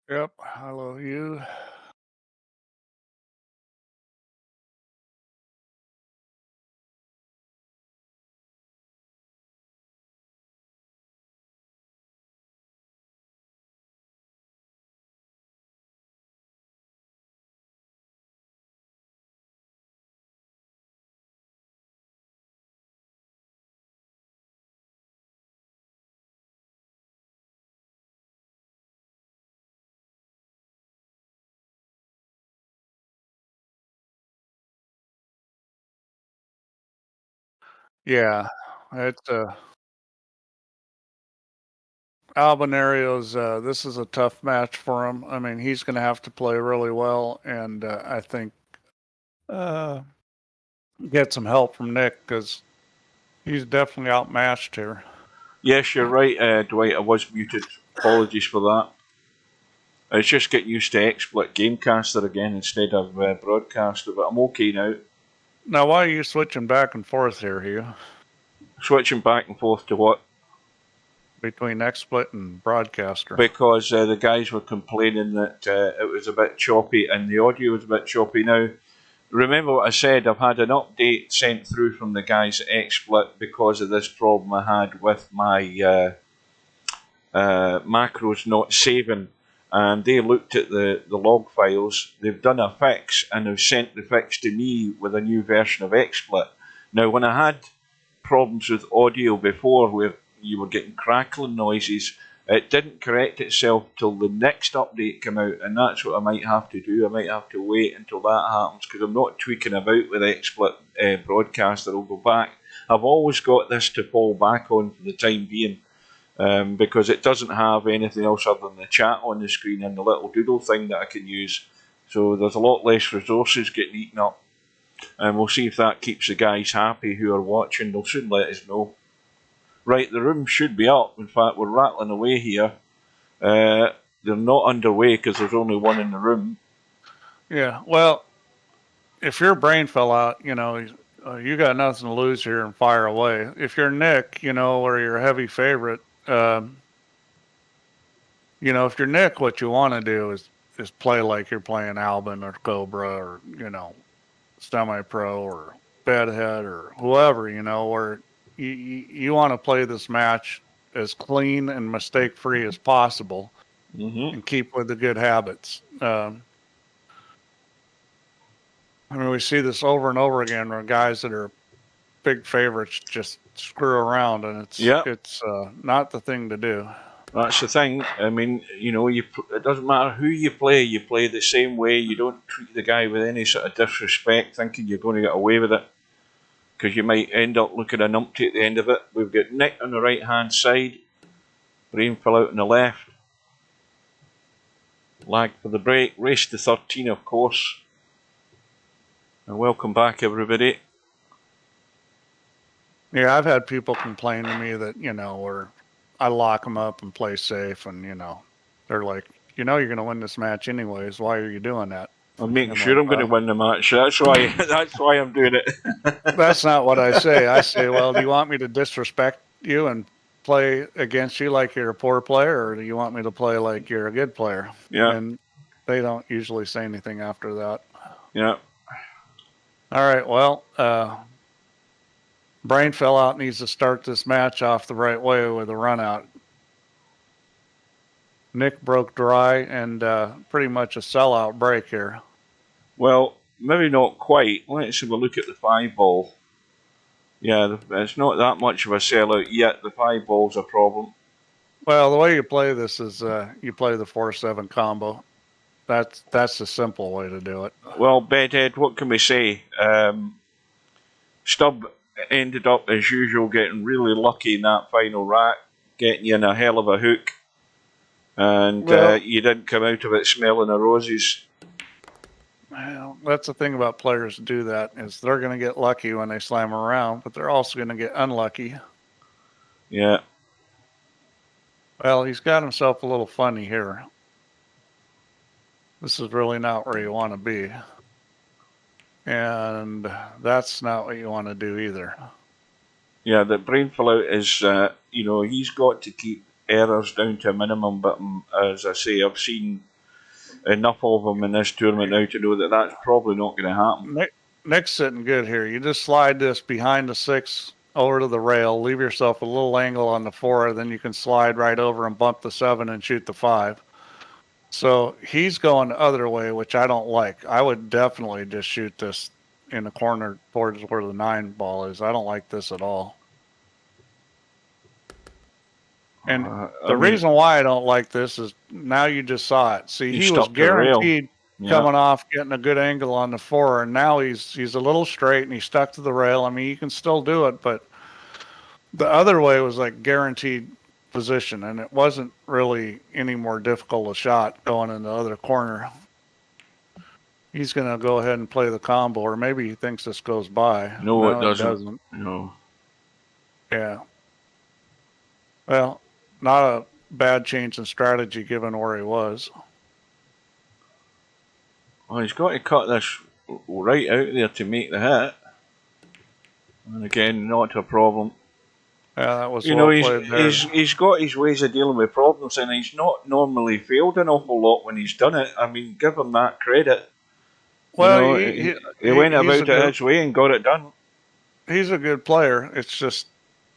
Yep. Hello, you. Yeah. It's Albanario's. This is a tough match for him. I mean, he's going to have to play really well, and I think uh, get some help from Nikk because he's definitely outmatched here. Yes, you're right, Dwight. I was muted. Apologies for that. It's just getting used to XSplit Gamecaster again instead of Broadcaster, but I'm okay now. Now, why are you switching back and forth here, Hugh? Switching back and forth to what? Between XSplit and Broadcaster. Because the guys were complaining that it was a bit choppy and the audio was a bit choppy. Now, remember what I said, I've had an update sent through from the guys at XSplit because of this problem I had with my macros not saving, and they looked at the log files. They've done a fix and they've sent the fix to me with a new version of XSplit. Now, when I had problems with audio before where you were getting crackling noises, it didn't correct itself till the next update came out, and that's what I might have to do. I might have to wait until that happens because I'm not tweaking about with XSplit Broadcaster. I'll go back. I've always got this to fall back on for the time being. Because it doesn't have anything else other than the chat on the screen and the little doodle thing that I can use. So there's a lot less resources getting eaten up. And we'll see if that keeps the guys happy who are watching. They'll soon let us know. Right, the room should be up. In fact, we're rattling away here. They're not underway because there's only one in the room. Yeah, well, if you're BrainFelloOut, you got nothing to lose here and fire away. If you're Nikk, or you're a heavy favorite, if you're Nikk, what you want to do is play like you're playing Albin or Cobra or semi-pro or Bedhead or whoever, where you want to play this match as clean and mistake-free as possible and keep with the good habits. I mean, we see this over and over again where guys that are big favorites just screw around, and it's not the thing to do. That's the thing. I mean, it doesn't matter who you play the same way. You don't treat the guy with any sort of disrespect, thinking you're going to get away with it, because you might end up looking a numpty at the end of it. We've got Nikk on the right hand side, BrainFelloOut on the left. Lag for the break, race to 13, of course. And welcome back, everybody. Yeah, I've had people complain to me that, where I lock them up and play safe, and, they're like, you're going to win this match anyways. Why are you doing that? I'm making sure I'm going to win the match. That's why I'm doing it. That's not what I say. I say, well, do you want me to disrespect you and play against you like you're a poor player, or do you want me to play like you're a good player? Yeah. And they don't usually say anything after that. Yeah. All right, well, BrainFelloOut needs to start this match off the right way with a run out. Nikk broke dry and pretty much a sellout break here. Well, maybe not quite. Let's have a look at the 5-ball. Yeah, it's not that much of a sellout yet. The 5-ball's a problem. Well, the way you play this is you play the 4-7 combo. That's the simple way to do it. Well, Bedhead, what can we say? Stubb ended up, as usual, getting really lucky in that final rack, getting you in a hell of a hook. And you didn't come out of it smelling of roses. Well, that's the thing about players who do that, is they're going to get lucky when they slam around, but they're also going to get unlucky. Yeah. Well, he's got himself a little funny here. This is really not where you want to be. And that's not what you want to do either. Yeah, the BrainFelloOut is, he's got to keep errors down to a minimum, but as I say, I've seen enough of them in this tournament now to know that that's probably not going to happen. Nick's sitting good here. You just slide this behind the 6 over to the rail, leave yourself a little angle on the 4, then you can slide right over and bump the 7 and shoot the 5. So he's going the other way, which I don't like. I would definitely just shoot this in the corner towards where the 9 ball is. I don't like this at all. And the reason why I don't like this is now you just saw it. See, he was guaranteed coming off, getting a good angle on the 4, and now he's a little straight and he's stuck to the rail. I mean, you can still do it, but the other way was like guaranteed position, and it wasn't really any more difficult a shot going in the other corner. He's going to go ahead and play the combo, or maybe he thinks this goes by. No, it doesn't. No. Yeah. Well, not a bad change in strategy given where he was. Well, he's got to cut this right out there to make the hit. And again, not a problem. Yeah, that was he's got his ways of dealing with problems, and he's not normally failed an awful lot when he's done it. I mean, give him that credit. Well, he went about it his way and got it done. He's a good player. It's just,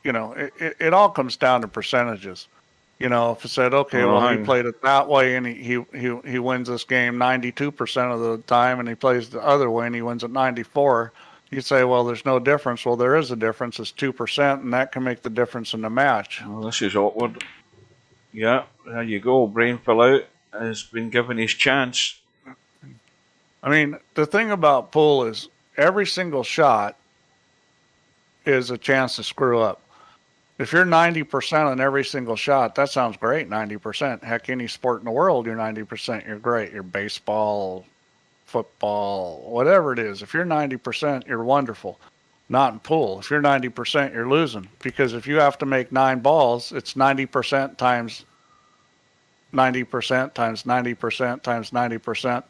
it all comes down to percentages. If it said, okay, well, he played it that way and he wins this game 92% of the time, and he plays the other way and he wins at 94%. You say, well, there's no difference. Well, there is a difference. It's 2%, and that can make the difference in the match. Well, this is awkward. Yeah, there you go. BrainFelloOut has been given his chance. I mean, the thing about pool is every single shot is a chance to screw up. If you're 90% on every single shot, that sounds great, 90%. Heck, any sport in the world, you're 90%. You're great. You're baseball, football, whatever it is. If you're 90%, you're wonderful. Not in pool. If you're 90%, you're losing. Because if you have to make 9 balls, it's 90% times 90% times 90% times 90%.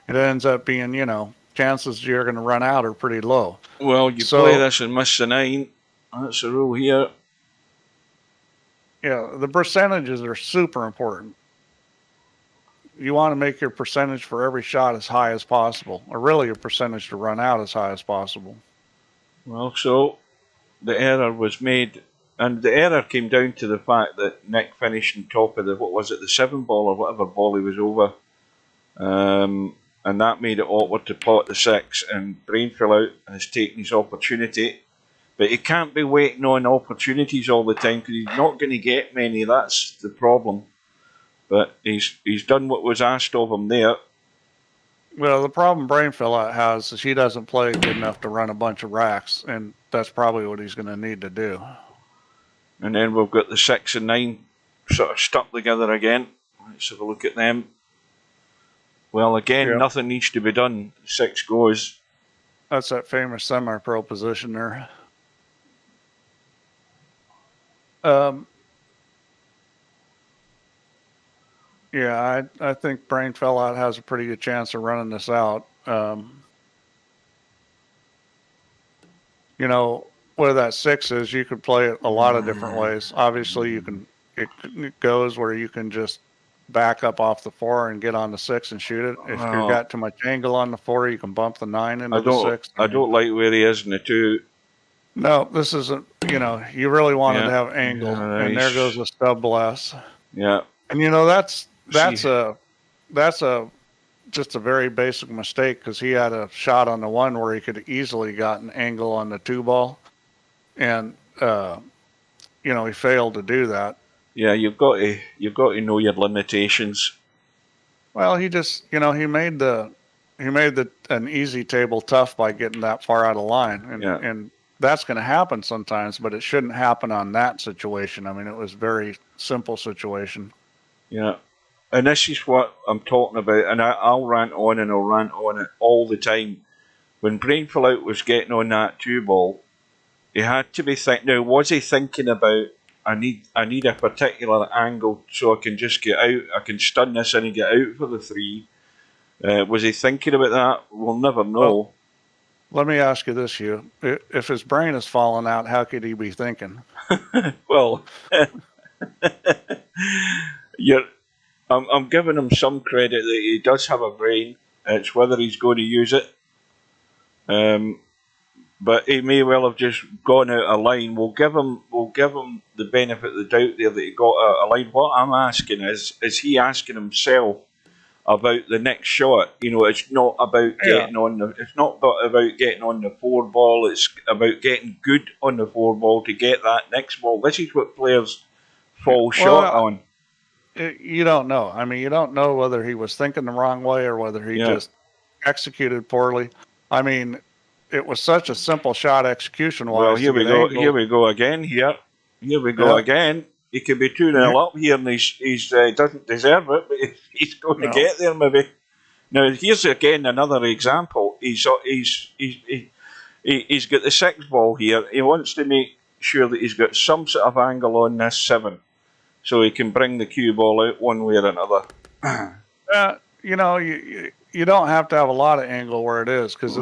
It ends up being, chances you're going to run out are pretty low. Well, you play this and miss the 9. That's the rule here. Yeah, the percentages are super important. You want to make your percentage for every shot as high as possible, or really your percentage to run out as high as possible. Well, so the error was made, and the error came down to the fact that Nikk finished on top of the 7 ball or whatever ball he was over. And that made it awkward to pot the 6, and BrainFelloOut has taken his opportunity. But he can't be waiting on opportunities all the time because he's not going to get many. That's the problem. But he's done what was asked of him there. Well, the problem BrainFelloOut has is he doesn't play good enough to run a bunch of racks, and that's probably what he's going to need to do. And then we've got the 6 and 9 sort of stuck together again. Let's have a look at them. Well, again, nothing needs to be done. 6 goes. That's that famous semi-pro position there. Yeah, I think BrainFelloOut has a pretty good chance of running this out. Where that 6 is, you could play it a lot of different ways. Obviously, it goes where you can just back up off the 4 and get on the 6 and shoot it. If you've got too much angle on the 4, you can bump the 9 into the 6. I don't like where he is in the 2. No, this isn't, you really wanted to have angle, and there goes a stub blast. Yeah. And that's just a very basic mistake, because he had a shot on the 1 where he could easily got an angle on the 2 ball, and he failed to do that. Yeah, you've got to know your limitations. Well, he just he made an easy table tough by getting that far out of line, and that's going to happen sometimes, but it shouldn't happen on that situation. I mean, it was a very simple situation. Yeah. And this is what I'm talking about, and I'll rant on and I'll rant on it all the time. When BrainFelloOut was getting on that 2 ball, he had to be thinking. Now, was he thinking about, I need a particular angle so I can just get out, I can stun this in and get out for the 3? Was he thinking about that? We'll never know. Well, let me ask you this, Hugh. If his brain is falling out, how could he be thinking? Well, I'm giving him some credit that he does have a brain. It's whether he's going to use it. But he may well have just gone out of line. We'll give him the benefit of the doubt there that he got out of line. What I'm asking is he asking himself about the next shot? You know, it's not about getting on the. It's not about getting on the 4 ball. It's about getting good on the 4 ball to get that next ball. This is what players fall short on. You don't know. I mean, you don't know whether he was thinking the wrong way or whether he just executed poorly. I mean, it was such a simple shot execution wise. Well, here we go. Here we go again. Here we go again. He could be 2-0 up here, and he doesn't deserve it, but he's going to get there maybe. Now here's again another example. He's got the 6 ball here. He wants to make sure that he's got some sort of angle on this 7, so he can bring the cue ball out one way or another. You know, you don't have to have a lot of angle where it is, because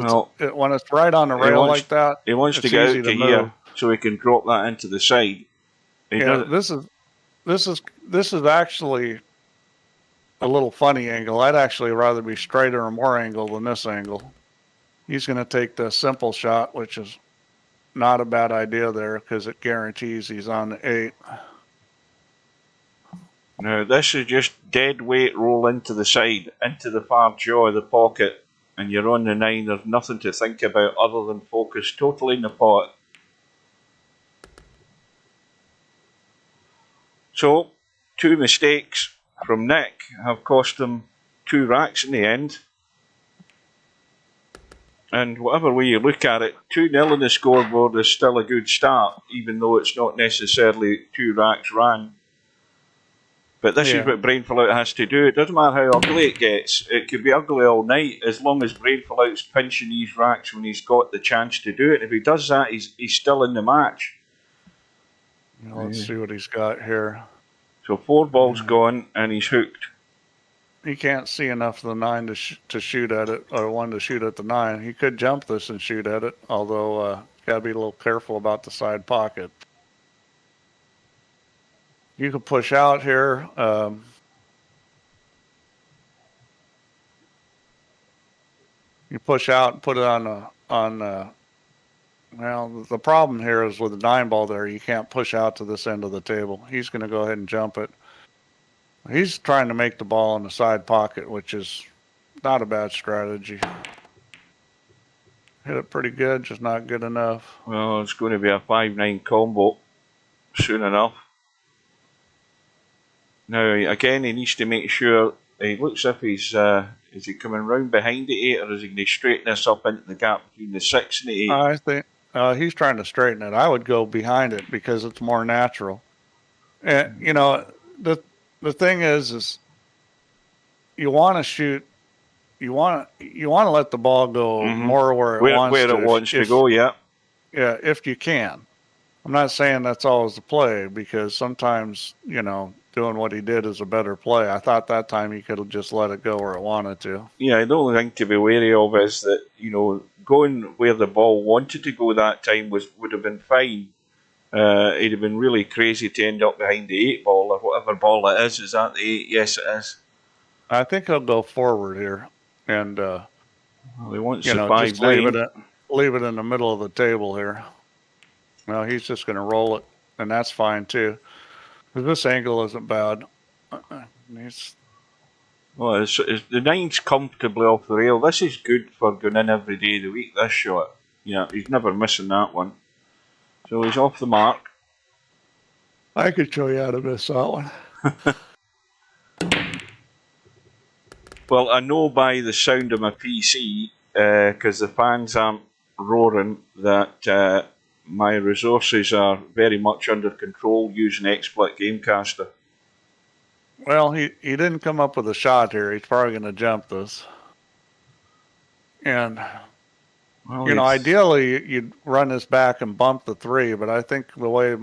when it's right on the rail like that, he wants to get out to here so he can drop that into the side. This is actually a little funny angle. I'd actually rather be straighter or more angle than this angle. He's going to take the simple shot, which is not a bad idea there, because it guarantees he's on the 8. Now this is just dead weight roll into the side, into the far jaw of the pocket, and you're on the 9. There's nothing to think about other than focus totally in the pot. So 2 mistakes from Nikk have cost him 2 racks in the end. And whatever way you look at it, 2-0 in the scoreboard is still a good start, even though it's not necessarily 2 racks ran. But this is what BrainFelloOut has to do. It doesn't matter how ugly it gets. It could be ugly all night, as long as BrainFelloOut's pinching these racks when he's got the chance to do it. If he does that, he's still in the match. Let's see what he's got here. So 4 balls gone, and he's hooked. He can't see enough of the 9 to shoot at it, or 1 to shoot at the 9. He could jump this and shoot at it, although got to be a little careful about the side pocket. You could push out here. You push out and put it on. Well, the problem here is with the 9 ball there, you can't push out to this end of the table. He's going to go ahead and jump it. He's trying to make the ball in the side pocket, which is not a bad strategy. Hit it pretty good, just not good enough. Well, it's going to be a 5-9 combo soon enough. Now, again, he needs to make sure, he looks as if he's, is he coming round behind the 8, or is he going to straighten this up into the gap between the 6 and the 8? I think he's trying to straighten it. I would go behind it because it's more natural. And, you know, the thing is you want to shoot, you want to let the ball go more where it wants to go, yeah, if you can. I'm not saying that's always the play, because sometimes, you know, doing what he did is a better play. I thought that time he could have just let it go where it wanted to. Yeah, the only thing to be wary of is that, you know, going where the ball wanted to go that time would have been fine. It'd have been really crazy to end up behind the 8 ball, or whatever ball it is. Is that the 8? Yes, it is. I think he'll go forward here, and well, he wants you the know, just 5-9. leave it in the middle of the table here. Well, he's just going to roll it, and that's fine too. This angle isn't bad. Well, the 9's comfortably off the rail. This is good for going in every day of the week, this shot. Yeah, he's never missing that one. So he's off the mark. I could show you how to miss that one. Well, I know by the sound of my PC, because the fans aren't roaring, that my resources are very much under control using XSplit Gamecaster. Well, he didn't come up with a shot here. He's probably going to jump this. And, well, you know, ideally you'd run this back and bump the 3, but I think the way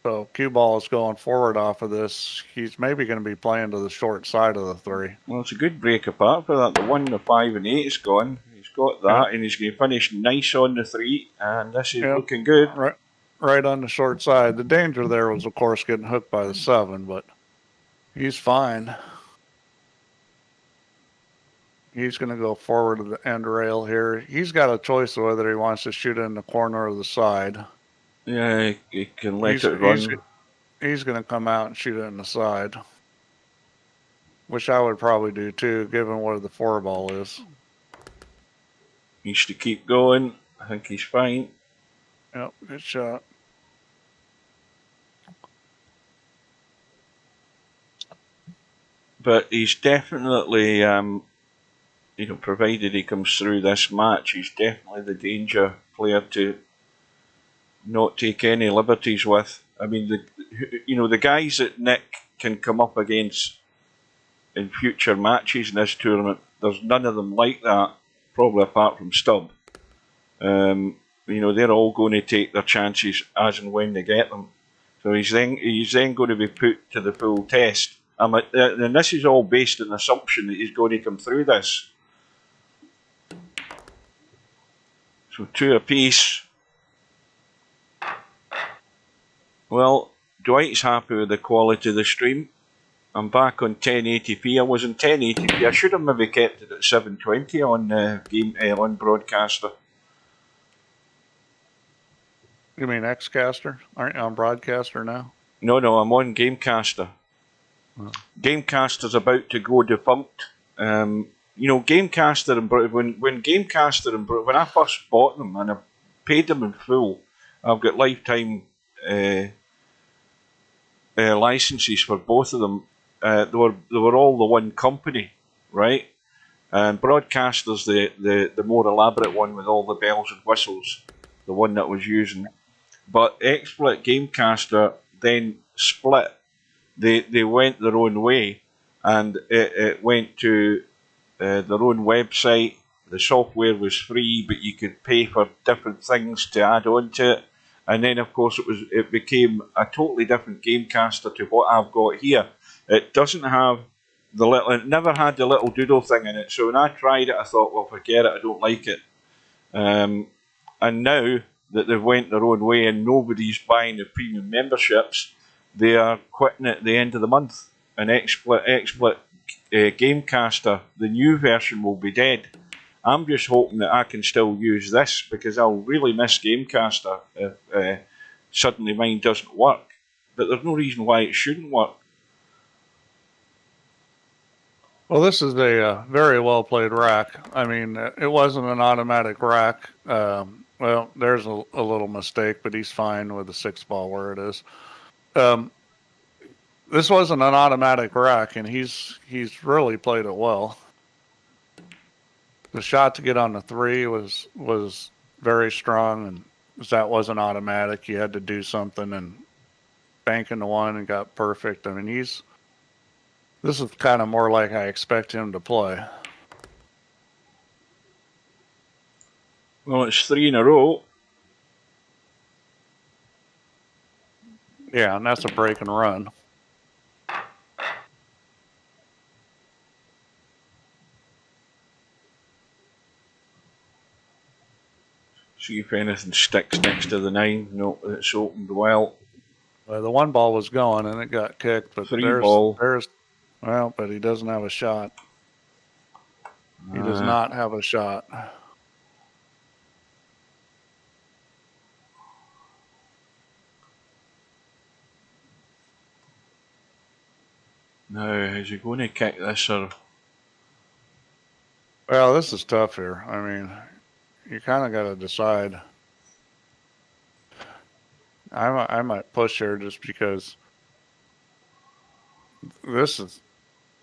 the cue ball is going forward off of this, he's maybe going to be playing to the short side of the 3. Well, it's a good break apart for that. The 1, the 5 and 8 is gone. He's got that, and he's going to finish nice on the 3, and this is looking good. Right on the short side. The danger there was, of course, getting hooked by the 7, but he's fine. He's going to go forward to the end rail here. He's got a choice of whether he wants to shoot it in the corner or the side. Yeah, he can let it run. He's going to come out and shoot it in the side, which I would probably do too, given where the 4-ball is. Needs to keep going. I think he's fine. Yep, good shot. But he's definitely, provided he comes through this match, he's definitely the danger player to not take any liberties with. I mean, the guys that Nikk can come up against in future matches in this tournament, there's none of them like that, probably apart from Stubb. They're all going to take their chances as and when they get them. So he's then going to be put to the full test. And this is all based on the assumption that he's going to come through this. So 2 apiece. Well, Dwight's happy with the quality of the stream. I'm back on 1080p. I was in 1080p. I should have maybe kept it at 720 on on Broadcaster. You mean Xcaster? Aren't you on Broadcaster now? No, I'm on Gamecaster. Oh. Gamecaster's about to go defunct. Gamecaster and when Gamecaster and when I first bought them and I paid them in full, I've got lifetime licenses for both of them. They were all the one company, right? And Broadcaster's the more elaborate one with all the bells and whistles, the one that I was using. But XSplit Gamecaster then split. They went their own way, and it went to their own website. The software was free, but you could pay for different things to add on to it. And then, of course, it became a totally different Gamecaster to what I've got here. It doesn't have it never had the little doodle thing in it. So when I tried it, I thought, well, forget it, I don't like it. And now that they've went their own way and nobody's buying the premium memberships, they are quitting at the end of the month. And XSplit Gamecaster, the new version, will be dead. I'm just hoping that I can still use this, because I'll really miss Gamecaster if suddenly mine doesn't work. But there's no reason why it shouldn't work. Well, this is a very well played rack. I mean, it wasn't an automatic rack. Well, there's a little mistake, but he's fine with the 6-ball where it is. This wasn't an automatic rack, and he's really played it well. The shot to get on the 3 was very strong, and that wasn't automatic. You had to do something and bank in the 1 and got perfect. I mean, this is kind of more like I expect him to play. Well, it's 3 in a row. Yeah, and that's a break and run. See if anything sticks next to the 9. No, it's opened well. The 1-ball was going and it got kicked, but 3-ball. But he doesn't have a shot. He does not have a shot. Now, is he going to kick this or? Well, this is tough here. I mean, you kind of got to decide. I might push here just because this is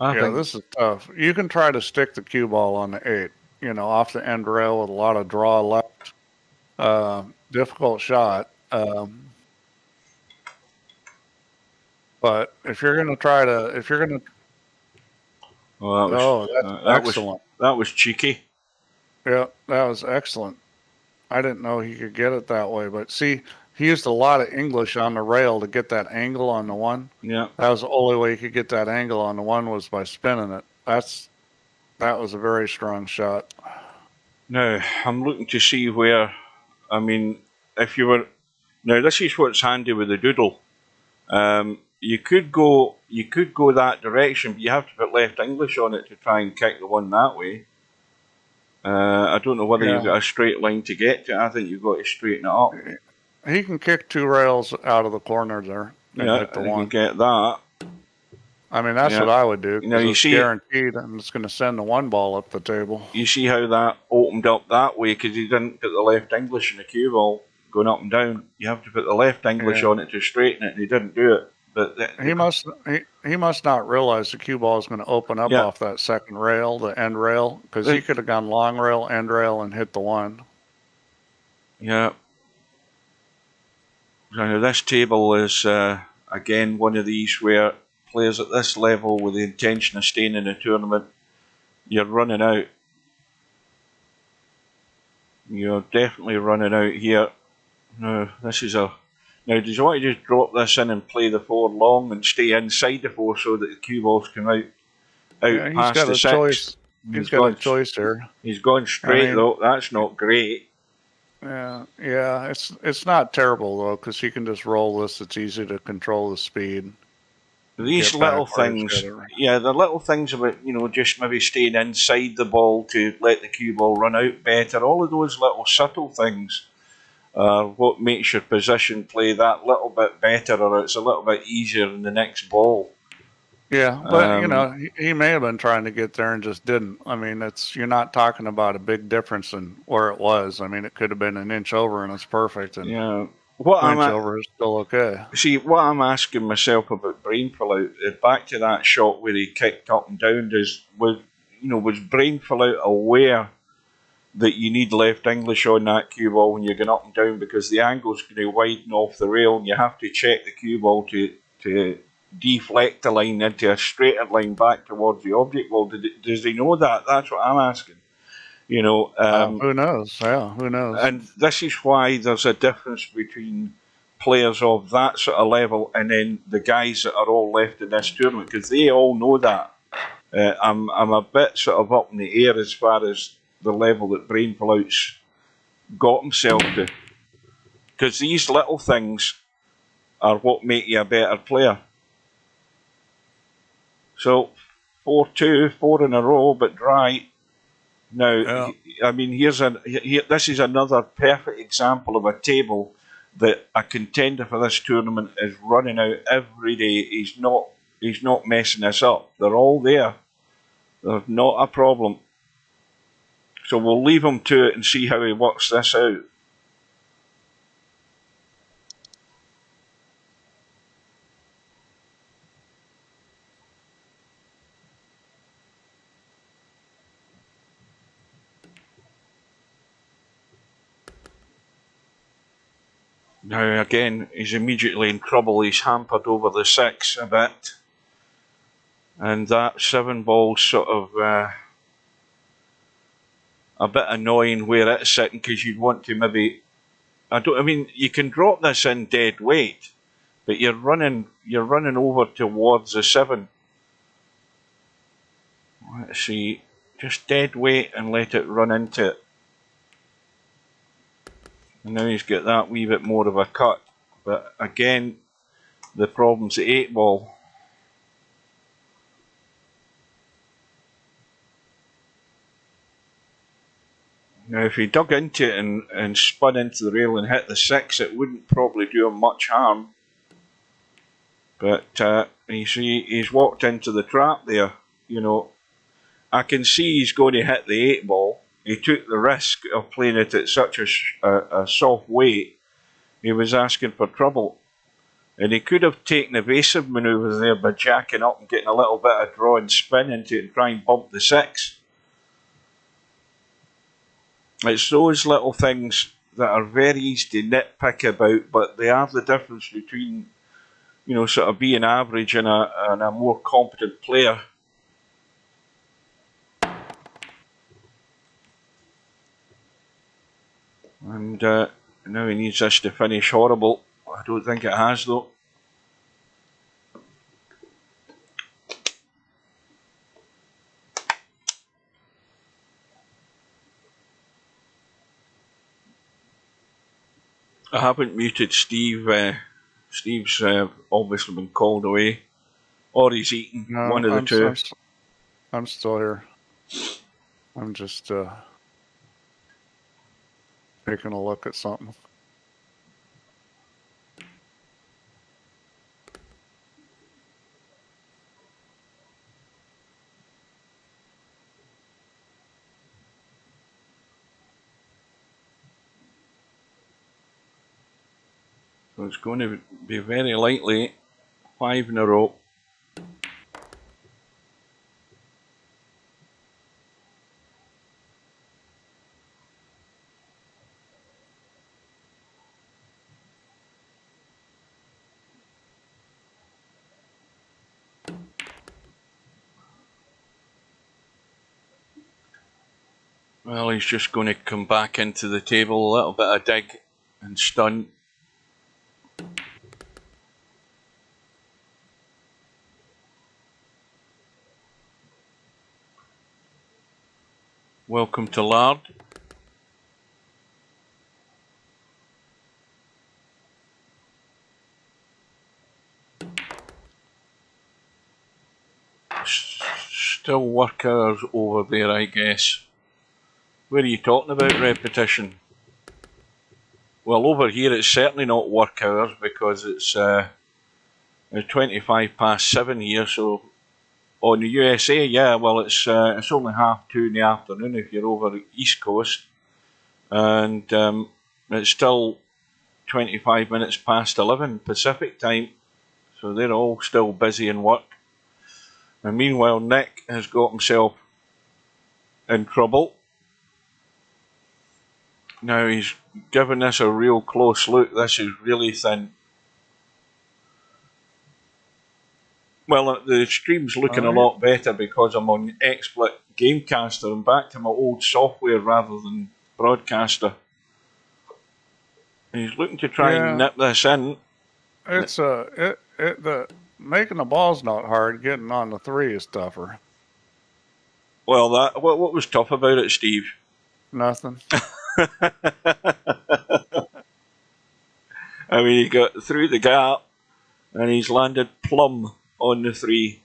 this is tough. You can try to stick the cue ball on the 8, off the end rail with a lot of draw left. Difficult shot. But if you're going to that's excellent. That was cheeky. Yeah, that was excellent. I didn't know he could get it that way, but see, he used a lot of English on the rail to get that angle on the 1. Yeah. That was the only way he could get that angle on the 1 was by spinning it. That was a very strong shot. Now, I'm looking to see where, I mean, if you were, now this is what's handy with the doodle. You could go that direction, but you have to put left English on it to try and kick the 1 that way. I don't know whether you've Yeah. got a straight line to get to it. I think you've got to straighten it up. He can kick 2 rails out of the corner there and Yeah, hit the and you can 1. get that. I mean, that's Yeah. what I would do, Now because you it's see, guaranteed and it's going to send the 1 ball up the table. you see how that opened up that way because he didn't put the left English in the cue ball going up and down. You have to put the left English on it to straighten it, and he didn't do it. But he must not realize the cue ball is going to open up off that second rail, the end rail, because he could have gone long rail, end rail, and hit the 1. Yeah. Now this table is again one of these where players at this level with the intention of staying in the tournament, you're running out. You're definitely running out here. No, this is a. Now, do you want to just drop this in and play the 4 long and stay inside the 4 so that the cue balls come out past the 6? He's got a choice here. He's gone straight though. That's not great. Yeah, it's not terrible though, because he can just roll this. It's easy to control the speed. These little things, the little things about, just maybe staying inside the ball to let the cue ball run out better. All of those little subtle things are what makes your position play that little bit better, or it's a little bit easier in the next ball. Yeah, but he may have been trying to get there and just didn't. I mean, you're not talking about a big difference in where it was. I mean, it could have been an inch over and it's perfect, and inch over is still okay. See, what I'm asking myself about BrainFelloOut, back to that shot where he kicked up and down, was BrainFelloOut aware that you need left English on that cue ball when you're going up and down, because the angle's going to widen off the rail and you have to check the cue ball to deflect the line into a straighter line back towards the object. Well, does he know that? That's what I'm asking. Who knows? Yeah, who knows? And this is why there's a difference between players of that sort of level and then the guys that are all left in this tournament, because they all know that. I'm a bit sort of up in the air as far as the level that BrainFelloOut's got himself to, because these little things are what make you a better player. So 4-2, 4 in a row, but dry. Now, I mean, this is another perfect example of a table that a contender for this tournament is running out every day. He's not messing this up. They're all there. There's not a problem. So we'll leave him to it and see how he works this out. Now again, he's immediately in trouble. He's hampered over the 6 a bit. And that 7 ball's sort of a bit annoying where it's sitting, because you'd want to maybe... you can drop this in dead weight, but you're running over towards the 7. Let's see, just dead weight and let it run into it. And now he's got that wee bit more of a cut. But again, the problem's the 8 ball. Now, if he dug into it and spun into the rail and hit the 6, it wouldn't probably do him much harm. But you see, he's walked into the trap there. I can see he's going to hit the 8 ball. He took the risk of playing it at such a soft weight. He was asking for trouble. And he could have taken evasive manoeuvres there by jacking up and getting a little bit of draw and spin into it and try and bump the 6. It's those little things that are very easy to nitpick about, but they are the difference between, sort of being average and a more competent player. And now he needs this to finish horrible. I don't think it has, though. I haven't muted Steve. Steve's obviously been called away, or he's eaten. One of the two. I'm still here. I'm just taking a look at something. So it's going to be very likely 5 in a row. Well, he's just going to come back into the table, a little bit of dig and stun. Welcome to Lard. Still work hours over there, I guess. Where are you talking about repetition? Well, over here it's certainly not work hours because it's 25 past 7 here. So on the USA, yeah, well it's only 2:30 in the afternoon if you're over the East Coast, and it's still 25 minutes past 11 Pacific time. So they're all still busy in work. And meanwhile, Nikk has got himself in trouble. Now he's given this a real close look. This is really thin. Well, the stream's looking a lot better because I'm on XSplit Gamecaster. I'm back to my old software rather than Broadcaster. And he's looking to try and nip this in. It's the making the ball's not hard. Getting on the 3 is tougher. Well, what was tough about it, Steve? Nothing. I mean, he got through the gap and he's landed plumb on the 3.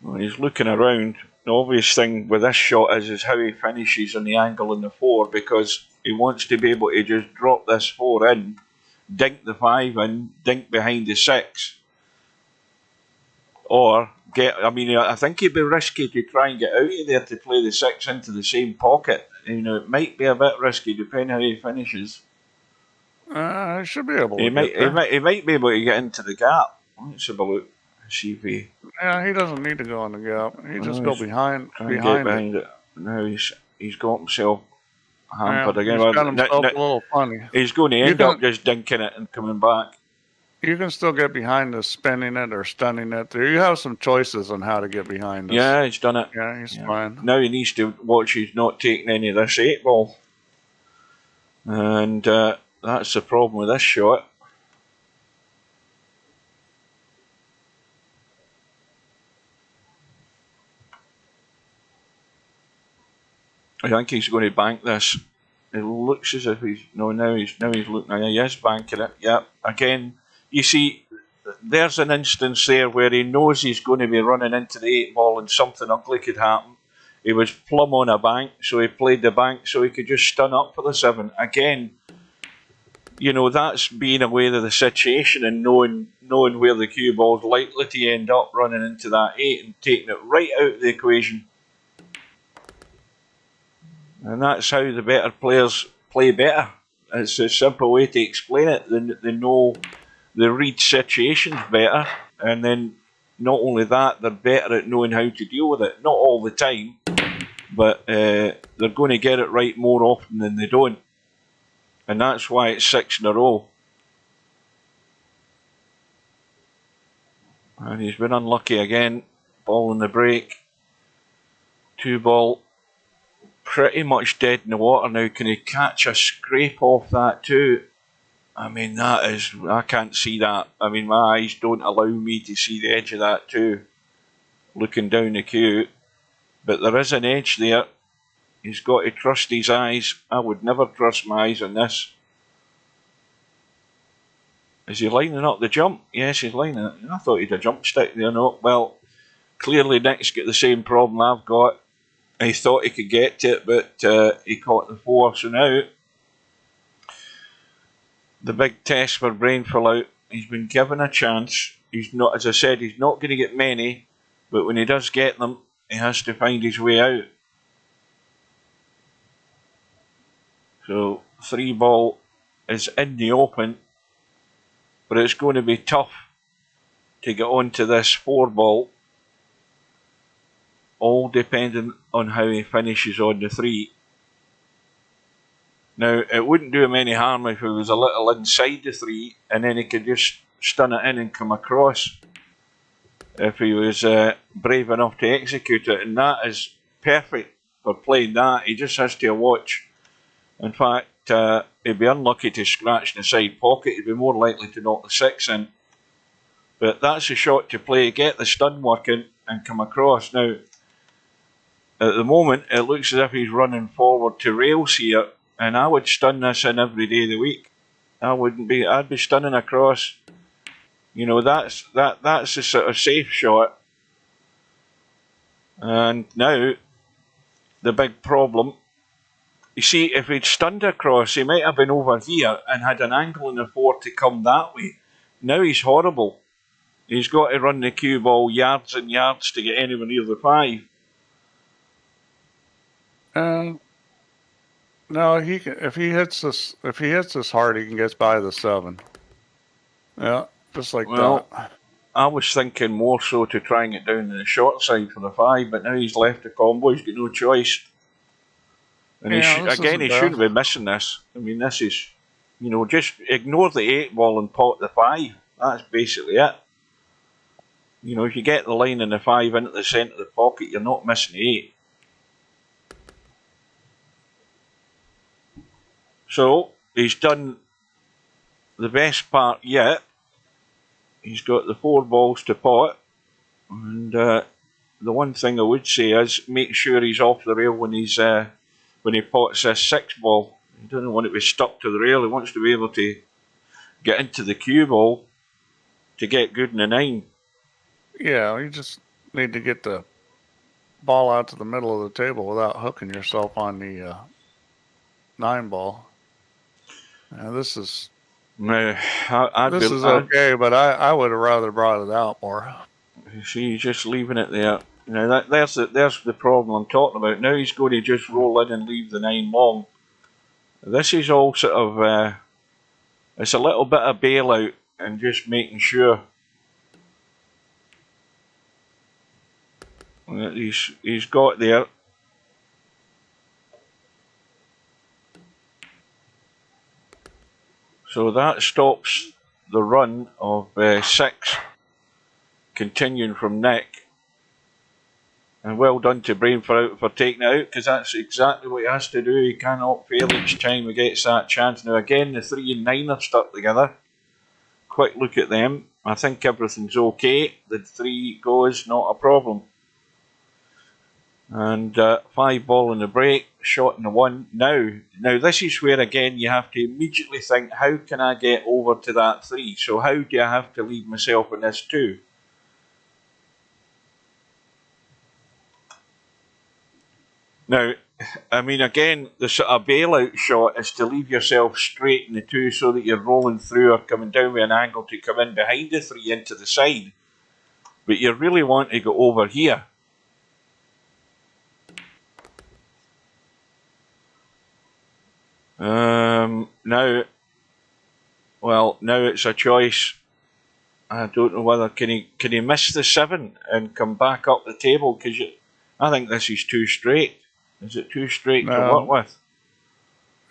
Well, he's looking around. The obvious thing with this shot is how he finishes on the angle in the 4, because he wants to be able to just drop this 4 in, dink the 5 in, dink behind the 6. Or I think it'd be risky to try and get out of there to play the 6 into the same pocket. It might be a bit risky depending how he finishes. He should be able to. He might be able to get into the gap. Let's have a look. See if he. Yeah, he doesn't need to go in the gap. He just go behind it. Now he's got himself hampered again. He's got himself a little funny. He's going to end up just dinking it and coming back. You can still get behind this, spinning it or stunning it. You have some choices on how to get behind this. Yeah, he's done it. Yeah, he's fine. Now he needs to watch he's not taking any of this 8 ball. And that's the problem with this shot. I think he's going to bank this. It looks as if he's now he's looking. He is banking it. Yep. Again, you see, there's an instance there where he knows he's going to be running into the 8 ball and something ugly could happen. He was plumb on a bank, so he played the bank so he could just stun up for the 7. Again, that's being aware of the situation and knowing where the cue ball's likely to end up, running into that 8 and taking it right out of the equation. And that's how the better players play better. It's a simple way to explain it. They know they read situations better, and then not only that, they're better at knowing how to deal with it. Not all the time, but they're going to get it right more often than they don't. And that's why it's 6 in a row. And he's been unlucky again. Ball in the break. 2 ball. Pretty much dead in the water now. Can he catch a scrape off that too? I mean, I can't see that. I mean, my eyes don't allow me to see the edge of that too, looking down the queue. But there is an edge there. He's got to trust his eyes. I would never trust my eyes on this. Is he lining up the jump? Yes, he's lining it. I thought he'd a jump stick there. No, well, clearly Nick's got the same problem I've got. He thought he could get to it, but he caught the 4. So now the big test for BrainFelloOut. He's been given a chance. He's not, as I said, he's not going to get many, but when he does get them, he has to find his way out. So 3 ball is in the open, but it's going to be tough to get onto this 4 ball, all dependent on how he finishes on the 3. Now, it wouldn't do him any harm if he was a little inside the 3 and then he could just stun it in and come across if he was brave enough to execute it, and that is perfect for playing that. He just has to watch. In fact, he'd be unlucky to scratch the side pocket. He'd be more likely to knock the 6 in. But that's a shot to play, get the stun working and come across. Now, at the moment, it looks as if he's running forward to rails here, and I would stun this in every day of the week. I'd be stunning across. You know, that's a sort of safe shot. And now, the big problem, you see, if he'd stunned across, he might have been over here and had an angle in the 4 to come that way. Now he's horrible. He's got to run the cue ball yards and yards to get anywhere near the 5. No, he can, if he hits this hard, he can get by the 7. Yeah, just like that. I was thinking more so to try and get down to the short side for the 5, but now he's left the combo. He's got no choice. And Yeah, he shouldn't be missing this. I mean, this is, you know, just ignore the 8 ball and pot the 5. That's basically it. You know, if you get the line and the 5 into the centre of the pocket, you're not missing the 8. So, he's done the best part yet. He's got the 4 balls to pot. And the one thing I would say is make sure he's off the rail when he pots this 6 ball. He doesn't want to be stuck to the rail. He wants to be able to get into the cue ball to get good in the 9. Yeah, you just need to get the ball out to the middle of the table without hooking yourself on the 9 ball. Now this is okay, but I would have rather brought it out more. You see, he's just leaving it there. You know, there's the problem I'm talking about. Now he's going to just roll in and leave the 9 long. This is all sort of it's a little bit of bailout and just making sure that he's got there. So that stops the run of 6 continuing from Nikk. And well done to BrainFelloOut for taking it out, because that's exactly what he has to do. He cannot fail each time he gets that chance. Now again, the 3 and 9 are stuck together. Quick look at them. I think everything's okay. The 3 goes, not a problem. And 5 ball in the break, shot in the 1. Now this is where again you have to immediately think, how can I get over to that 3? So how do I have to leave myself in this 2? Now, I mean, again, the sort of bailout shot is to leave yourself straight in the 2 so that you're rolling through or coming down with an angle to come in behind the 3 into the side. But you really want to go over here. Now it's a choice. I don't know whether can he miss the 7 and come back up the table, because I think this is too straight. Is it too straight to work with?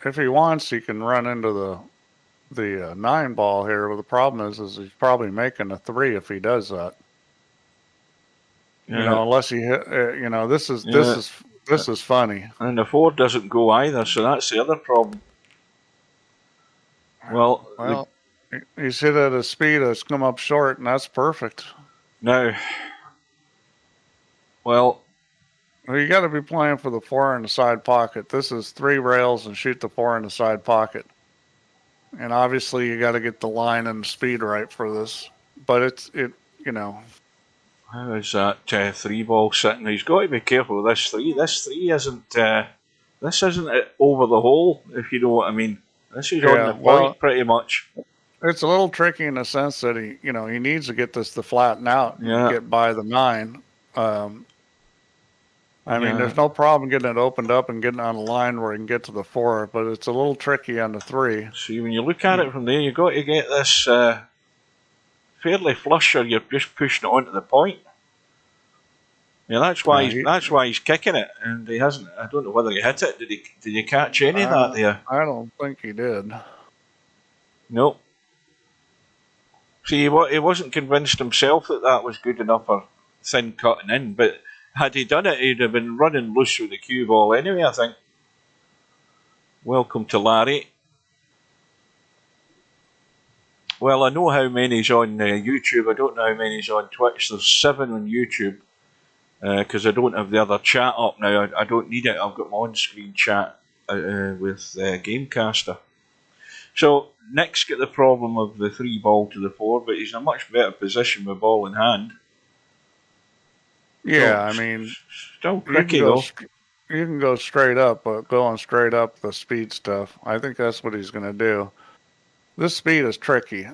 If he wants, he can run into the 9 ball here. But the problem is he's probably making a 3 if he does that. Yeah. You know, unless he hit. You know, this is funny. And the 4 doesn't go either, so that's the other problem. Well, he's hit at a speed that's come up short, and that's perfect. Now, well, you got to be playing for the 4 in the side pocket. This is 3 rails and shoot the 4 in the side pocket. And obviously, you got to get the line and the speed right for this. But you know. How is that 3 ball sitting? He's got to be careful with this 3. This 3 isn't. This isn't over the hole, if you know what I mean. This is on the point, pretty much. It's a little tricky in the sense that he needs to get this to flatten out and get by the 9. I mean, there's no problem getting it opened up and getting on the line where he can get to the 4, but it's a little tricky on the 3. See, when you look at it from there, you've got to get this fairly flush, or you're just pushing it onto the point. Yeah, that's why he's kicking it, and he hasn't. I don't know whether he hit it. Did you catch any of that there? I don't think he did. No. See, he wasn't convinced himself that was good enough for thin cutting in, but had he done it, he'd have been running loose with the cue ball anyway, I think. Welcome to Larry. Well, I know how many's on YouTube. I don't know how many's on Twitch. There's 7 on YouTube. Because I don't have the other chat up now. I don't need it. I've got my on-screen chat with Gamecaster. So Nick's got the problem of the 3 ball to the 4, but he's in a much better position with ball in hand. Yeah, I mean, still tricky though. You can go straight up, but going straight up the speed stuff, I think that's what he's going to do. This speed is tricky.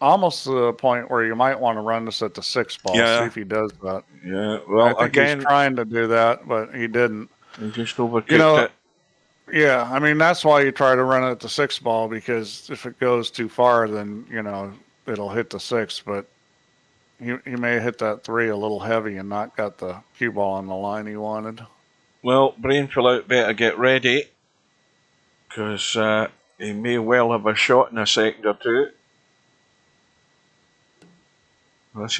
Almost to the point where you might want to run this at the 6 ball, see if he does that. Yeah, well, I think he's trying to do that, but he didn't. He just overkicked it. Yeah, I mean, that's why you try to run it at the 6 ball, because if it goes too far, then, it'll hit the 6, but he may hit that 3 a little heavy and not got the cue ball on the line he wanted. Well, BrainFelloOut better get ready, because he may well have a shot in a second or two. This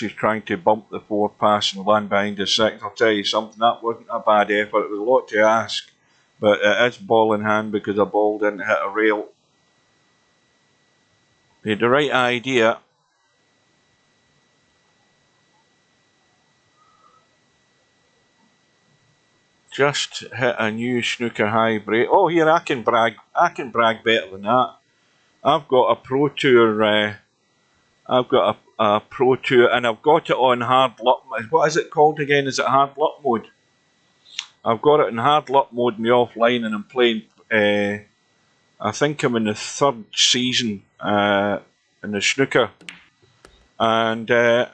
is trying to bump the 4 pass and land behind the 6. I'll tell you something, that wasn't a bad effort. It was a lot to ask, but it is ball in hand because the ball didn't hit a rail. He had the right idea. Just hit a new snooker high break. Oh, here, I can brag better than that. I've got a Pro Tour. I've got a Pro Tour, and I've got it on hard luck. What is it called again? Is it hard luck mode? I've got it in hard luck mode, me offline, and I'm playing. I think I'm in the 3rd season in the snooker, and I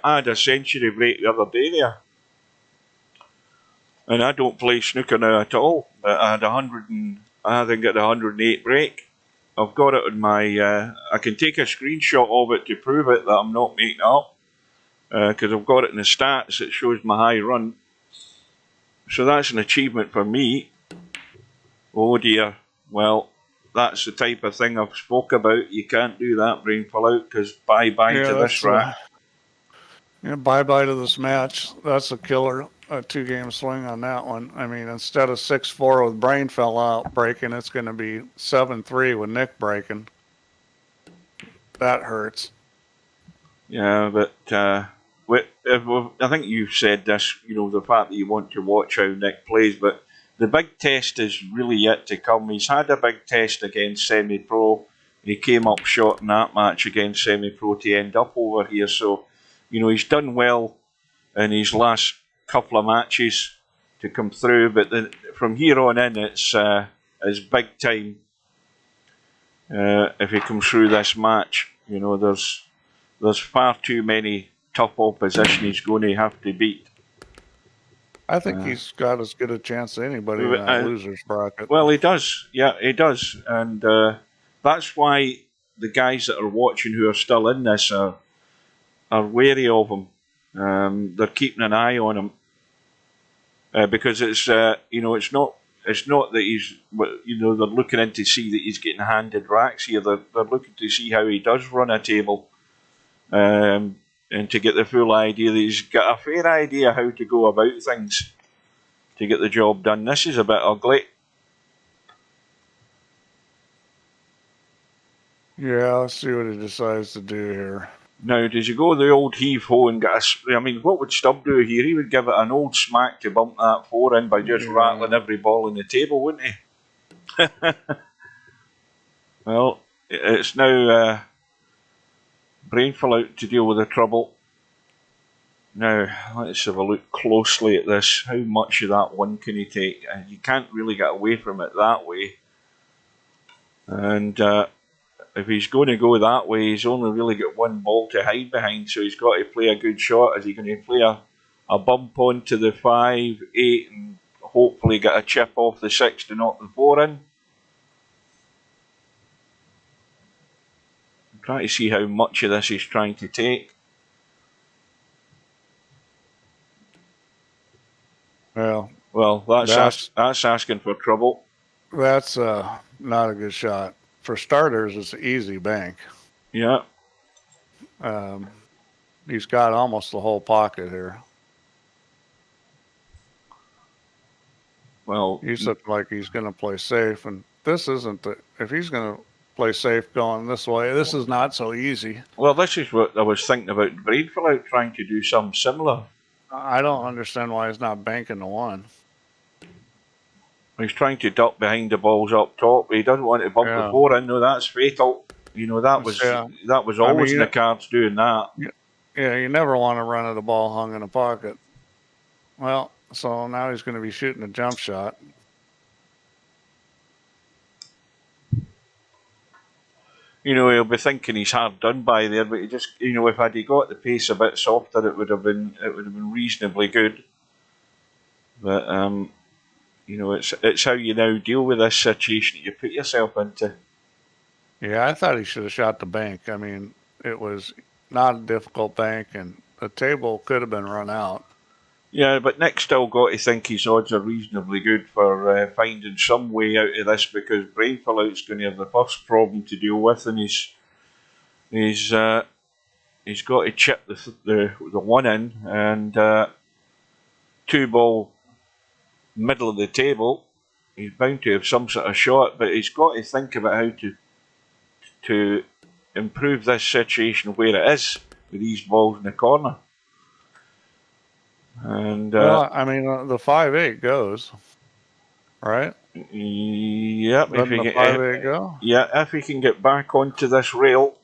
had a century break the other day there. And I don't play snooker now at all. But I had I think at the 108 break. I've got it on my. I can take a screenshot of it to prove it that I'm not making it up, because I've got it in the stats. It shows my high run. So that's an achievement for me. Oh dear. Well, that's the type of thing I've spoke about. You can't do that, BrainFelloOut, because bye to this rat. Yeah, bye to this match. That's a killer. A 2-game swing on that one. I mean, instead of 6-4 with BrainFelloOut breaking, it's going to be 7-3 with Nikk breaking. That hurts. Yeah, but I think you've said this, the fact that you want to watch how Nikk plays, but the big test is really yet to come. He's had a big test against semi-pro. He came up short in that match against semi-pro to end up over here, so, he's done well in his last couple of matches to come through, but from here on in, it's big time. If he comes through this match, there's far too many tough opposition he's going to have to beat. I think he's got as good a chance as anybody in that losers bracket. Well, he does. Yeah, he does, and that's why the guys that are watching who are still in this are wary of him. They're keeping an eye on him. Because it's it's not that he's they're looking in to see that he's getting handed racks here. They're looking to see how he does run a table, and to get the full idea that he's got a fair idea how to go about things to get the job done. This is a bit ugly. Yeah, let's see what he decides to do here. Now, does you go the old heave-ho and get what would Stubb do here? He would give it an old smack to bump that 4 in by just rattling every ball on the table, wouldn't he? Well, it's now BrainFelloOut to deal with the trouble. Now, let's have a look closely at this. How much of that one can he take? You can't really get away from it that way. And if he's going to go that way, he's only really got one ball to hide behind, so he's got to play a good shot. Is he going to play a bump onto the 5, 8, and hopefully get a chip off the 6 to knock the 4 in? I'm trying to see how much of this he's trying to take. Well, that's asking for trouble. That's not a good shot. For starters, it's an easy bank. Yeah. He's got almost the whole pocket here. Well, he's looking like he's going to play safe, and this isn't the. If he's going to play safe going this way, this is not so easy. Well, this is what I was thinking about BrainFelloOut trying to do something similar. I don't understand why he's not banking the 1. He's trying to duck behind the balls up top. He doesn't want to bump the 4 in. No, that's fatal. You know, that was always in the cards doing that. Yeah, you never want to run at a ball hung in a pocket. Well, so now he's going to be shooting a jump shot. You know, he'll be thinking he's hard done by there, but he just, you know, if had he got the pace a bit softer, it would have been reasonably good. But you know, it's how you now deal with this situation that you put yourself into. Yeah, I thought he should have shot the bank. I mean, it was not a difficult bank, and the table could have been run out. Yeah, but Nick's still got to think his odds are reasonably good for finding some way out of this, because BrainFelloOut's going to have the first problem to deal with, and he's got to chip the 1 in, and 2 ball middle of the table. He's bound to have some sort of shot, but he's got to think about how to improve this situation where it is with these balls in the corner. And well, I mean, the 5-8 goes, right? Yep. Doesn't the 5-8 go? Yeah, if he can get back onto this rail.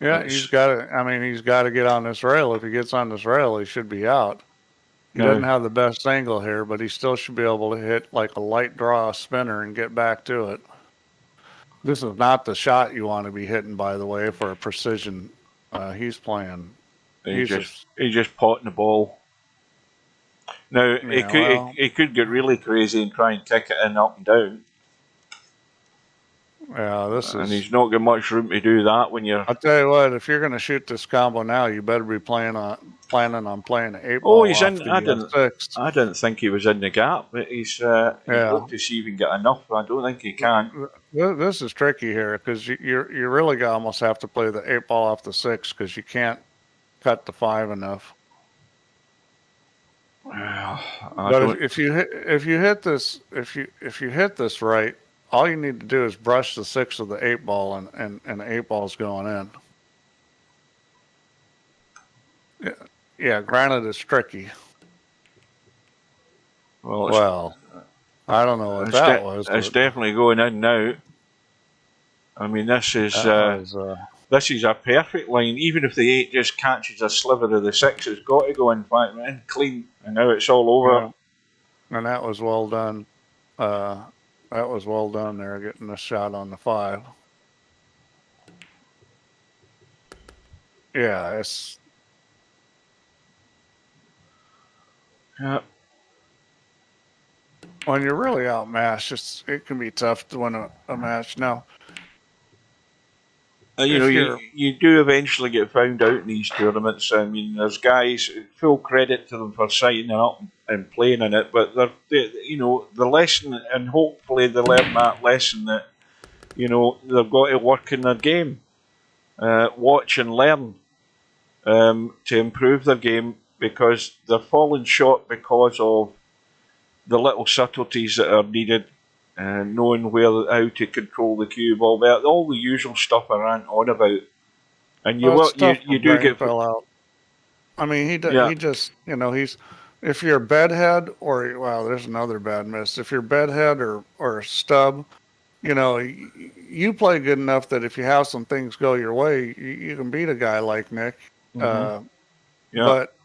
Yeah, he's got to. I mean, he's got to get on this rail. If he gets on this rail, he should be out. He doesn't have the best angle here, but he still should be able to hit like a light draw spinner and get back to it. This is not the shot you want to be hitting, by the way, for a precision. He's playing. He's just potting the ball. Now, yeah, he could get really crazy and try and kick it in up and down. Yeah, and he's not got much room to do that when you're. I'll tell you what, if you're going to shoot this combo now, you better be planning on playing an 8 ball. Oh, he's in. I didn't think he was in the gap, but he's looked to see if he can get enough. I don't think he can. This is tricky here, because you really almost have to play the 8 ball off the 6, because you can't cut the 5 enough. But if you hit this right, all you need to do is brush the 6 of the 8 ball, and the 8 ball's going in. Yeah, granted, it's tricky. Well, I don't know what that was. It's definitely going in now. I mean, this is a perfect line. Even if the 8 just catches a sliver of the 6, it's got to go in clean, and now it's all over. Yeah. And that was well done. That was well done there, getting the shot on the 5. Yeah, it's. Yeah. When you're really outmatched, it can be tough to win a match. Now, you do eventually get found out in these tournaments. I mean, there's guys, full credit to them for signing up and playing in it, but the lesson, and hopefully they learn that lesson that, they've got to work in their game, watch and learn to improve their game, because they're falling short because of the little subtleties that are needed. Knowing how to control the cue ball, all the usual stuff I rant on about, and you do get out. I mean, he just he's, if you're bedhead or there's another bad miss. If you're bedhead or stub, you know, you play good enough that if you have some things go your way, you can beat a guy like Nikk. Uh, Yeah. but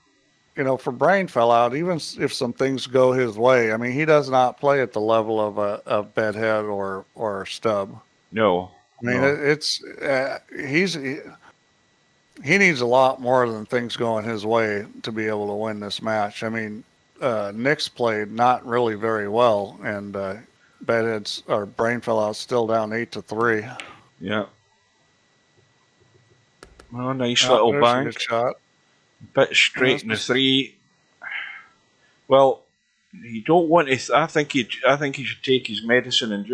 you know, for BrainFelloOut, even if some things go his way, I mean, he does not play at the level of a bedhead or Stub. No. I mean, No. he needs a lot more than things going his way to be able to win this match. I mean, Nick's played not really very well, and Bedhead's or BrainFellout's still down 8-3. Yeah. Well, nice Oh, little there's a good bank. shot. Bit straight in the 3. Well, you don't want to. I think he should take his medicine and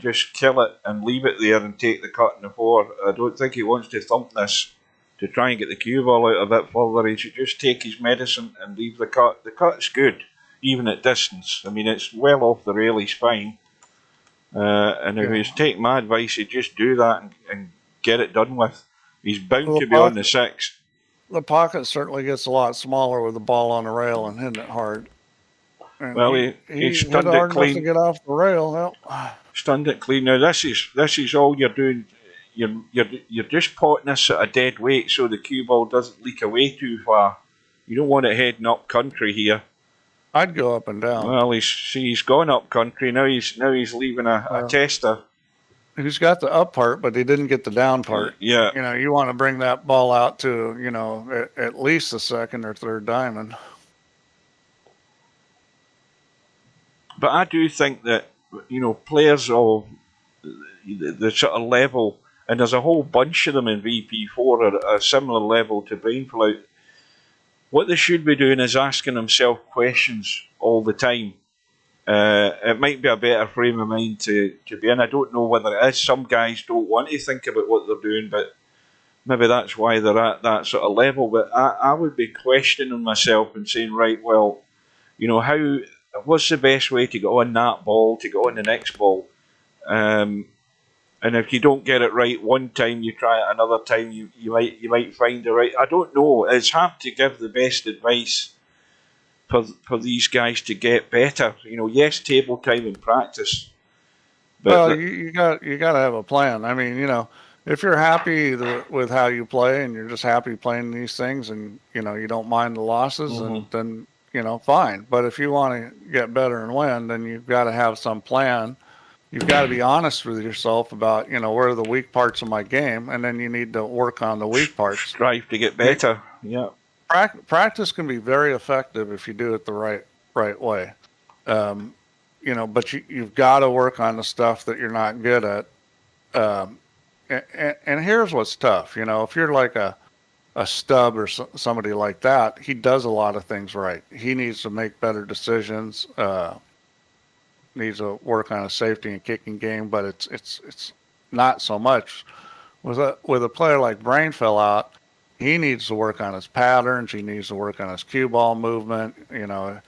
just kill it and leave it there and take the cut in the 4. I don't think he wants to thump this to try and get the cue ball out a bit further. He should just take his medicine and leave the cut. The cut's good, even at distance. I mean, it's well off the rail. He's fine. And if he's take my advice, he'd just do that and get it done with. He's bound to be on the 6. The pocket certainly gets a lot smaller with the ball on the rail and hitting it hard. And well, he hit stunned hard it clean. enough to get off the rail. Well, stunned it clean. Now this is all you're doing. You're just potting this at a dead weight so the cue ball doesn't leak away too far. You don't want it heading up country here. I'd go up and down. Well, he's gone up country now. He's leaving a tester. He's got the up part, but he didn't get the down part. Yeah. You know, you want to bring that ball out to, you know, at least the second or third diamond. But I do think that, you know, players of the sort of level, and there's a whole bunch of them in VP4 at a similar level to BrainFelloOut. What they should be doing is asking themselves questions all the time. It might be a better frame of mind to be in. I don't know whether it is. Some guys don't want to think about what they're doing, but maybe that's why they're at that sort of level. But I would be questioning myself and saying, right, well, you know, what's the best way to go on that ball, to go on the next ball? And if you don't get it right one time, you try it another time, you might find it right. I don't know. It's hard to give the best advice for these guys to get better. You know, yes, table time and practice. But well, you got to have a plan. I mean, you know, if you're happy with how you play and you're just happy playing these things, and you know you don't mind the losses, and then you know, fine. But if you want to get better and win, then you've got to have some plan. You've got to be honest with yourself about, you know, where are the weak parts of my game, and then you need to work on the weak parts. Strive to get better. Yeah. Practice can be very effective if you do it the right way. You know, but you've got to work on the stuff that you're not good at. And here's what's tough. You know, if you're like a Stub or somebody like that, he does a lot of things right. He needs to make better decisions. Needs to work on a safety and kicking game, but it's not so much with a player like BrainFelloOut. He needs to work on his patterns. He needs to work on his cue ball movement, you know,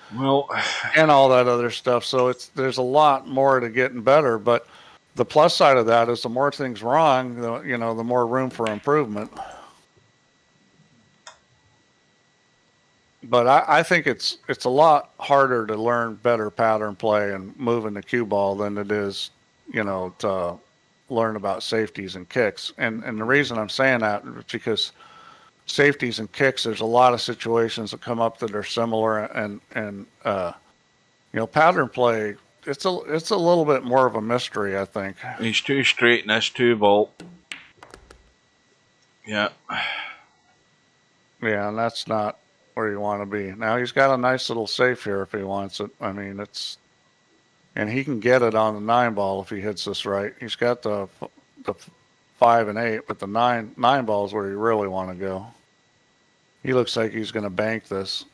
and all that other stuff. So there's a lot more to getting better. But the plus side of that is the more things wrong, the more room for improvement. But I think it's a lot harder to learn better pattern play and moving the cue ball than it is, you know, to learn about safeties and kicks. And the reason I'm saying that is because safeties and kicks, there's a lot of situations that come up that are similar, and you know, pattern play, it's a little bit more of a mystery, I think. He's too straight in this 2-ball. Yeah. Yeah, and that's not where you want to be. Now he's got a nice little safe here if he wants it. I mean, and he can get it on the 9-ball if he hits this right. He's got the 5 and 8, but the 9 ball is where you really want to go. He looks like he's going to bank this.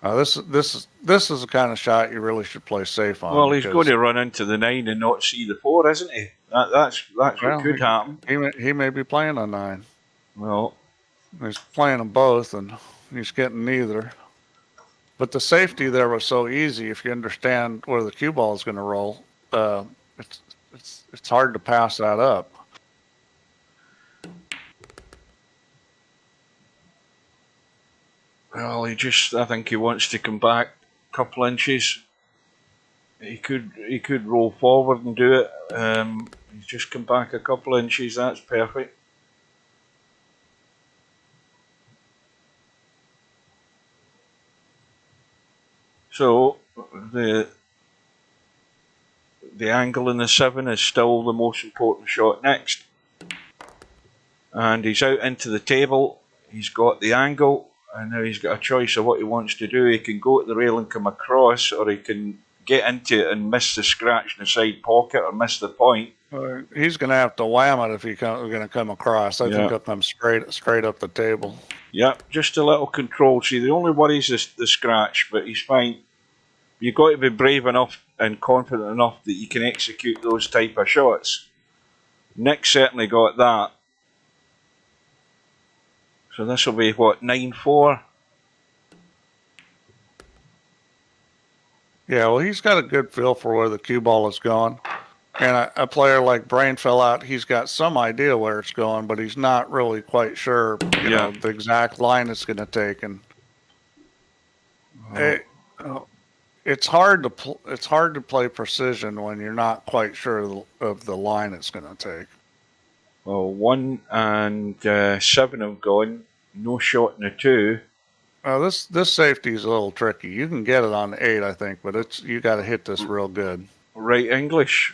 This is the kind of shot you really should play safe on. Well, he's going to run into the 9 and not see the 4, isn't he? That's what could happen. He may be playing a 9. Well, he's playing them both, and he's getting neither. But the safety there was so easy. If you understand where the cue ball is going to roll, it's hard to pass that up. Well, I think he wants to come back a couple inches. He could roll forward and do it. He's just come back a couple of inches. That's perfect. So the angle in the 7 is still the most important shot next. And he's out into the table. He's got the angle, and now he's got a choice of what he wants to do. He can go at the rail and come across, or he can get into it and miss the scratch in the side pocket or miss the point. He's going to have to wham it if he's going to come across. I think he'll come straight up the table. Yep, just a little control. See, the only worry is the scratch, but he's fine. You've got to be brave enough and confident enough that you can execute those type of shots. Nikk certainly got that. So this will be, what, 9-4? Yeah, well, he's got a good feel for where the cue ball is going. And a player like BrainFelloOut, he's got some idea where it's going, but he's not really quite sure, you know, the exact line it's going to take. And it's hard to play precision when you're not quite sure of the line it's going to take. Well, 1 and 7 have gone. No shot in the 2. This safety is a little tricky. You can get it on the 8, I think, but you got to hit this real good. Right English.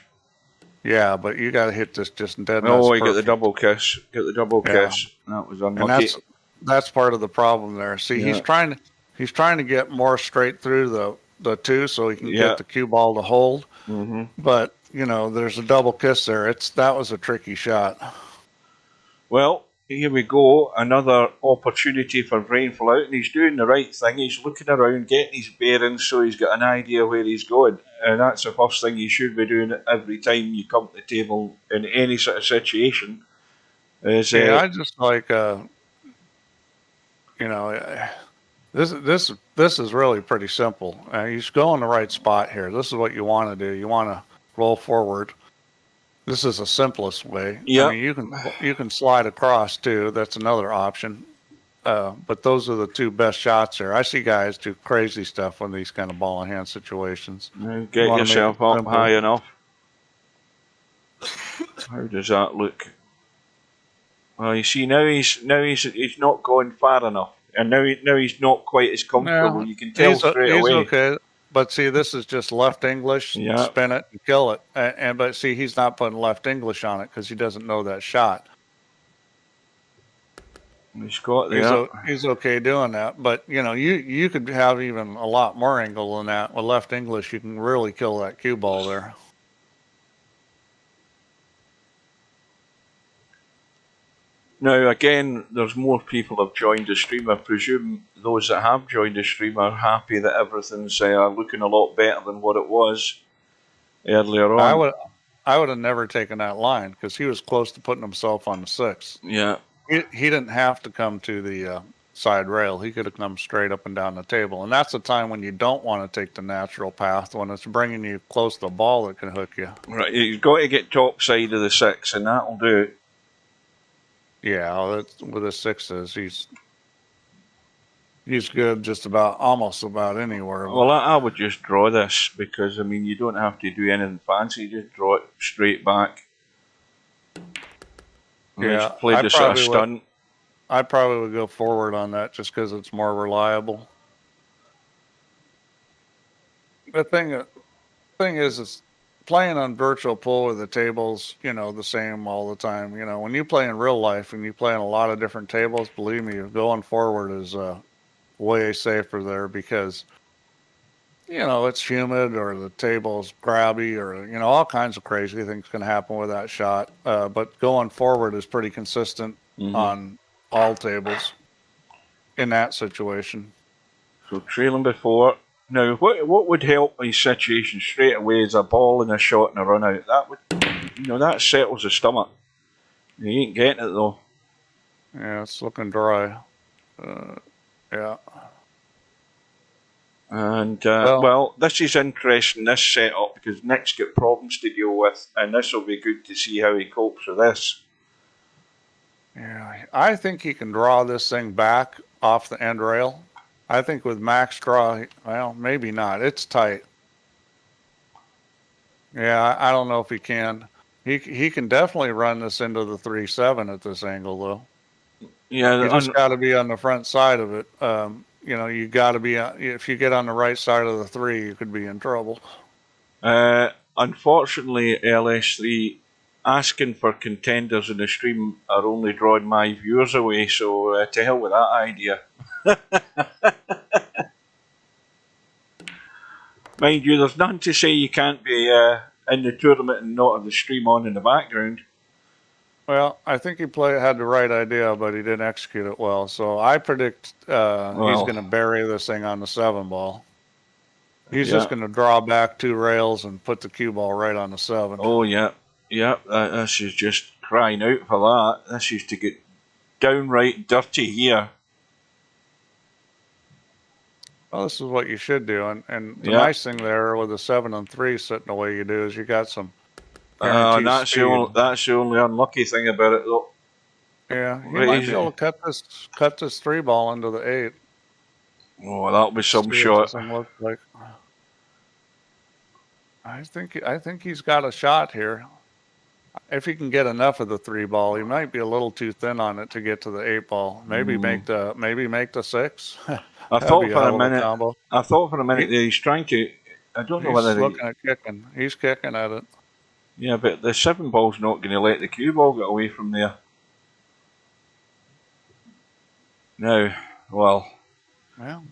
Yeah, but you got to hit this just dead. Oh, he got the double kiss. Kiss. That was unlucky. And that's part of the problem there. See, he's trying to get more straight through the 2 so he can get the cue ball to hold. Mm-hmm. But you know, there's a double kiss there. That was a tricky shot. Well, here we go. Another opportunity for BrainFelloOut, and he's doing the right thing. He's looking around, getting his bearings, so he's got an idea where he's going. And that's the first thing you should be doing every time you come to the table in any sort of situation. I just like, you know, this is really pretty simple. He's going the right spot here. This is what you want to do. You want to roll forward. This is the simplest way. Yeah. I mean, you can slide across too. That's another option. But those are the 2 best shots there. I see guys do crazy stuff on these kind of ball in hand situations. Get yourself up high enough. How does that look? Well, you see now he's not going far enough, and now he's not quite as comfortable. You can tell straight away. He's okay. But see, this is just left English, spin it and kill it. But see, he's not putting left English on it because he doesn't know that shot. He's got he's okay doing that. But you know, you could have even a lot more angle than that. With left English, you can really kill that cue ball there. Now, again, there's more people have joined the stream. I presume those that have joined the stream are happy that everything's looking a lot better than what it was earlier on. I would have never taken that line because he was close to putting himself on the 6. Yeah. He didn't have to come to the side rail. He could have come straight up and down the table. And that's the time when you don't want to take the natural path, when it's bringing you close to the ball that can hook you. Right, you've got to get top side of the 6, and that'll do it. Yeah, with the 6s, he's good just about almost about anywhere. Well, I would just draw this because I mean you don't have to do anything fancy. You just draw it straight back. Yeah, play the sort of stunt. I probably would go forward on that just because it's more reliable. The thing is playing on virtual pool with the tables, you know, the same all the time. You know, when you play in real life and you play on a lot of different tables, believe me, going forward is way safer there because, you know, it's humid or the table's grabby or, you know, all kinds of crazy things can happen with that shot. But going forward is pretty consistent on all tables in that situation. So trailing before. Now, what would help his situation straight away is a ball and a shot and a run out. That would, you know, that settles the stomach. He ain't getting it though. Yeah, it's looking dry. Yeah. And well, this is interesting, this setup, because Nick's got problems to deal with, and this will be good to see how he copes with this. Yeah, I think he can draw this thing back off the end rail. I think with max draw, well, maybe not. It's tight. Yeah, I don't know if he can. He can definitely run this into the 3-7 at this angle though. Yeah, You just got to be on the front side of it. You know, you got to be, if you get on the right side of the 3, you could be in trouble. unfortunately, LS3 asking for contenders in the stream are only drawing my viewers away, so to hell with that idea. Mind you, there's nothing to say you can't be in the tournament and not have the stream on in the background. Well, I think he had the right idea, but he didn't execute it well. So I predict he's going to bury this thing on the 7 ball. He's just going to draw back 2 rails and put the cue ball right on the 7. Oh, yeah. Yeah, this is just crying out for that. This is to get downright dirty here. Well, this is what you should do. And the nice thing there with the 7 and 3 sitting the way you do is you got some that's the only unlucky thing about it, though. Yeah, he might be able to cut this 3 ball into the 8. Oh, that'll be some shot. Like. I think he's got a shot here. If he can get enough of the 3 ball, he might be a little too thin on it to get to the 8 ball. Maybe make the 6. I thought for a minute. I thought for a minute that he's trying to. I don't know whether he's looking at kicking. He's kicking at it. Yeah, but the 7 ball's not going to let the cue ball get away from there. Now, well,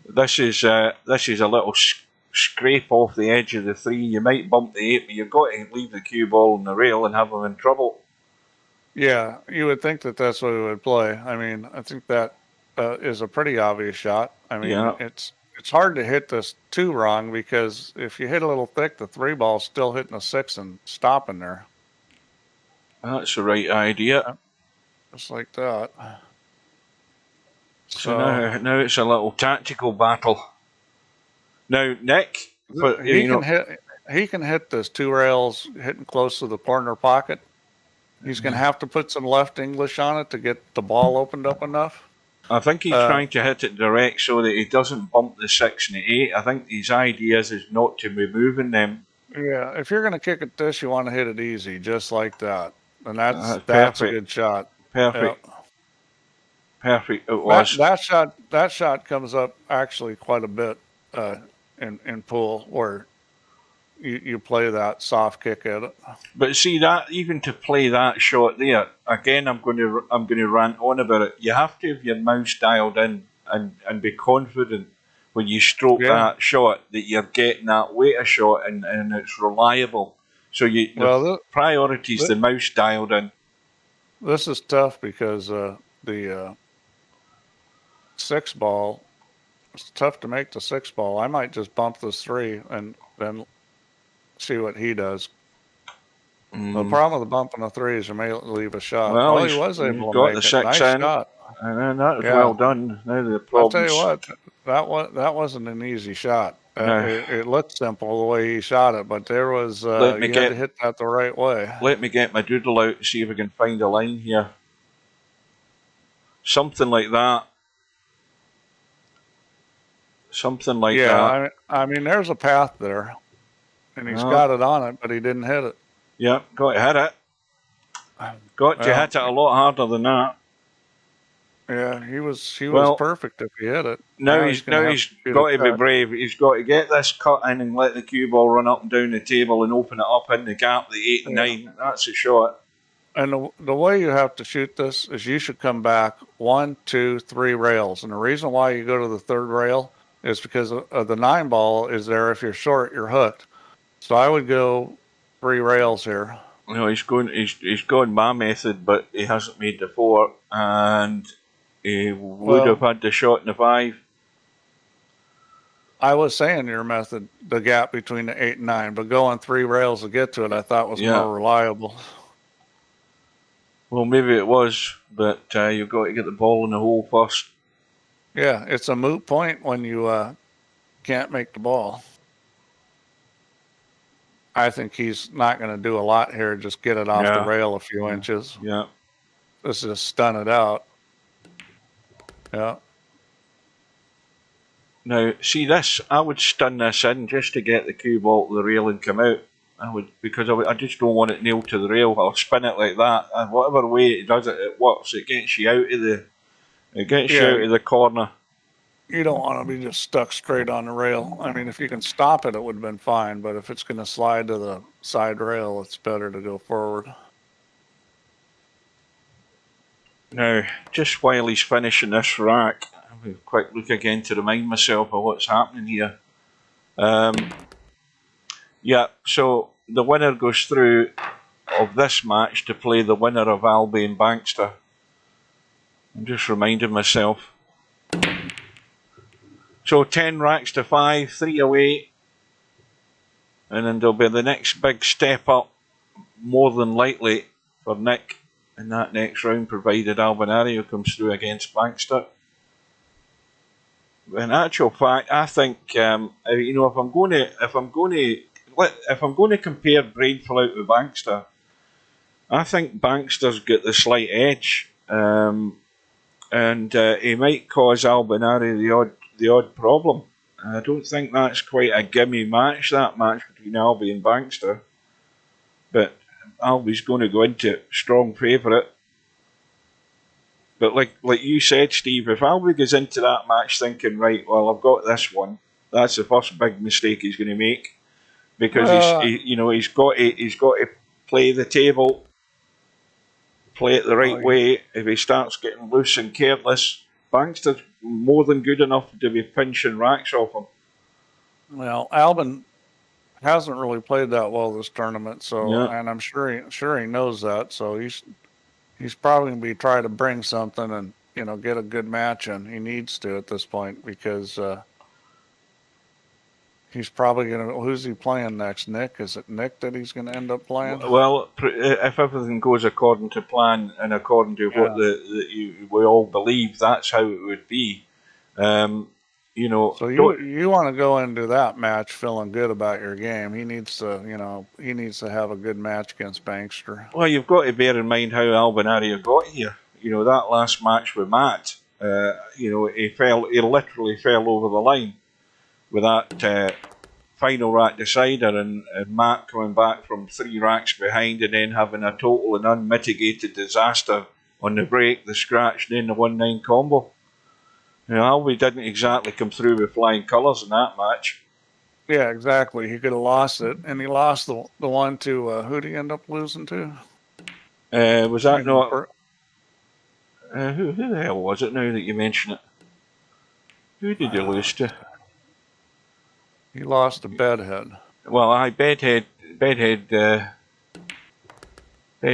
this is a little scrape off the edge of the 3. You might bump the 8, but you've got to leave the cue ball on the rail and have him in trouble. Yeah, you would think that that's what he would play. I mean, I think that is a pretty obvious shot. I mean, it's hard to hit this too wrong because if you hit a little thick, the 3 ball's still hitting a 6 and stopping there. That's the right idea. Just like that. So now it's a little tactical battle. Now, Nikk, he can hit this 2 rails hitting close to the corner pocket. He's going to have to put some left English on it to get the ball opened up enough. I think he's trying to hit it direct so that he doesn't bump the 6 and the 8. I think his idea is not to be moving them. Yeah, if you're going to kick at this, you want to hit it easy, just like that. And that's a good shot. Perfect. Perfect. It was. That shot comes up actually quite a bit in pool where you play that soft kick at it. But see that even to play that shot there again, I'm going to rant on about it. You have to have your mouse dialed in and be confident when you stroke that shot that you're getting that weight of shot and it's reliable. So the priority is the mouse dialed in. This is tough because the 6 ball. It's tough to make the 6 ball. I might just bump this 3 and then see what he does. The problem with the bumping the 3 is you may leave a shot. Well, he was able to make it. Nice shot. And then that was well done. Now the problems. I'll tell you what, that wasn't an easy shot. It looked simple the way he shot it, but there was you had to hit that the right way. Let me get my doodle out and see if I can find a line here. Something like that. Something like that. I mean, there's a path there, and he's got it on it, but he didn't hit it. Yeah, got to hit it. Got to hit it a lot harder than that. Yeah, he was perfect if he hit it. Now he's got to be brave. He's got to get this cut in and let the cue ball run up and down the table and open it up in the gap, the 8 and 9. That's a shot. And the way you have to shoot this is you should come back 1, 2, 3 rails. And the reason why you go to the 3rd rail is because of the 9 ball is there. If you're short, you're hooked. So I would go 3 rails here. You know, he's going my method, but he hasn't made the 4, and he would have had the shot in the 5. I was saying your method, the gap between the 8 and 9, but going 3 rails to get to it, I thought was more reliable. Well, maybe it was, but you've got to get the ball in the hole first. Yeah, it's a moot point when you can't make the ball. I think he's not going to do a lot here. Just get it off the rail a few inches. Yeah. This is stun it out. Yeah. Now, see this? I would stun this in just to get the cue ball to the rail and come out. because I just don't want it nailed to the rail. I'll spin it like that, and whatever way it does it, it works. It gets you out of the corner. You don't want to be just stuck straight on the rail. I mean, if you can stop it, it would have been fine. But if it's going to slide to the side rail, it's better to go forward. Now, just while he's finishing this rack, I'll have a quick look again to remind myself of what's happening here. Yeah, so the winner goes through of this match to play the winner of Albi and Bankster. I'm just reminding myself. So 10 racks to 5, 3 away. And then there'll be the next big step up, more than likely, for Nikk in that next round, provided Albinario comes through against Bankster. In actual fact, I think if I'm going to compare BrainFelloOut with Bankster, I think Bankster's got the slight edge, and he might cause Albinario the odd problem. I don't think that's quite a gimme match, that match between Albi and Bankster, but Albi's going to go into it strong favourite. But like you said, Steve, if Albi goes into that match thinking, right, well, I've got this one, that's the first big mistake he's going to make, because he's got to play the table, play it the right way. If he starts getting loose and careless, Bankster's more than good enough to be pinching racks off him. Well, Albin hasn't really played that well this tournament, so Yeah. and I'm sure he knows that. So he's probably gonna be trying to bring something and get a good match in. He needs to at this point because he's probably gonna. Who's he playing next? Nikk? Is it Nikk that he's gonna end up playing? Well, if everything goes according to plan and according to what we all believe, that's how it would be. So you want to go into that match feeling good about your game. He needs to have a good match against Bankster. Well, you've got to bear in mind how Albinario got here. That last match with Matt, he literally fell over the line with that final rack decider, and Matt coming back from 3 racks behind and then having a total and unmitigated disaster on the break, the scratch, and then the 1-9 combo. Albi didn't exactly come through with flying colours in that match. Yeah, exactly. He could have lost it, and he lost the one to who did he end up losing to? Was that not? Who the hell was it? Now that you mention it, who did he lose to? He lost to Bedhead. Well, Bedhead beat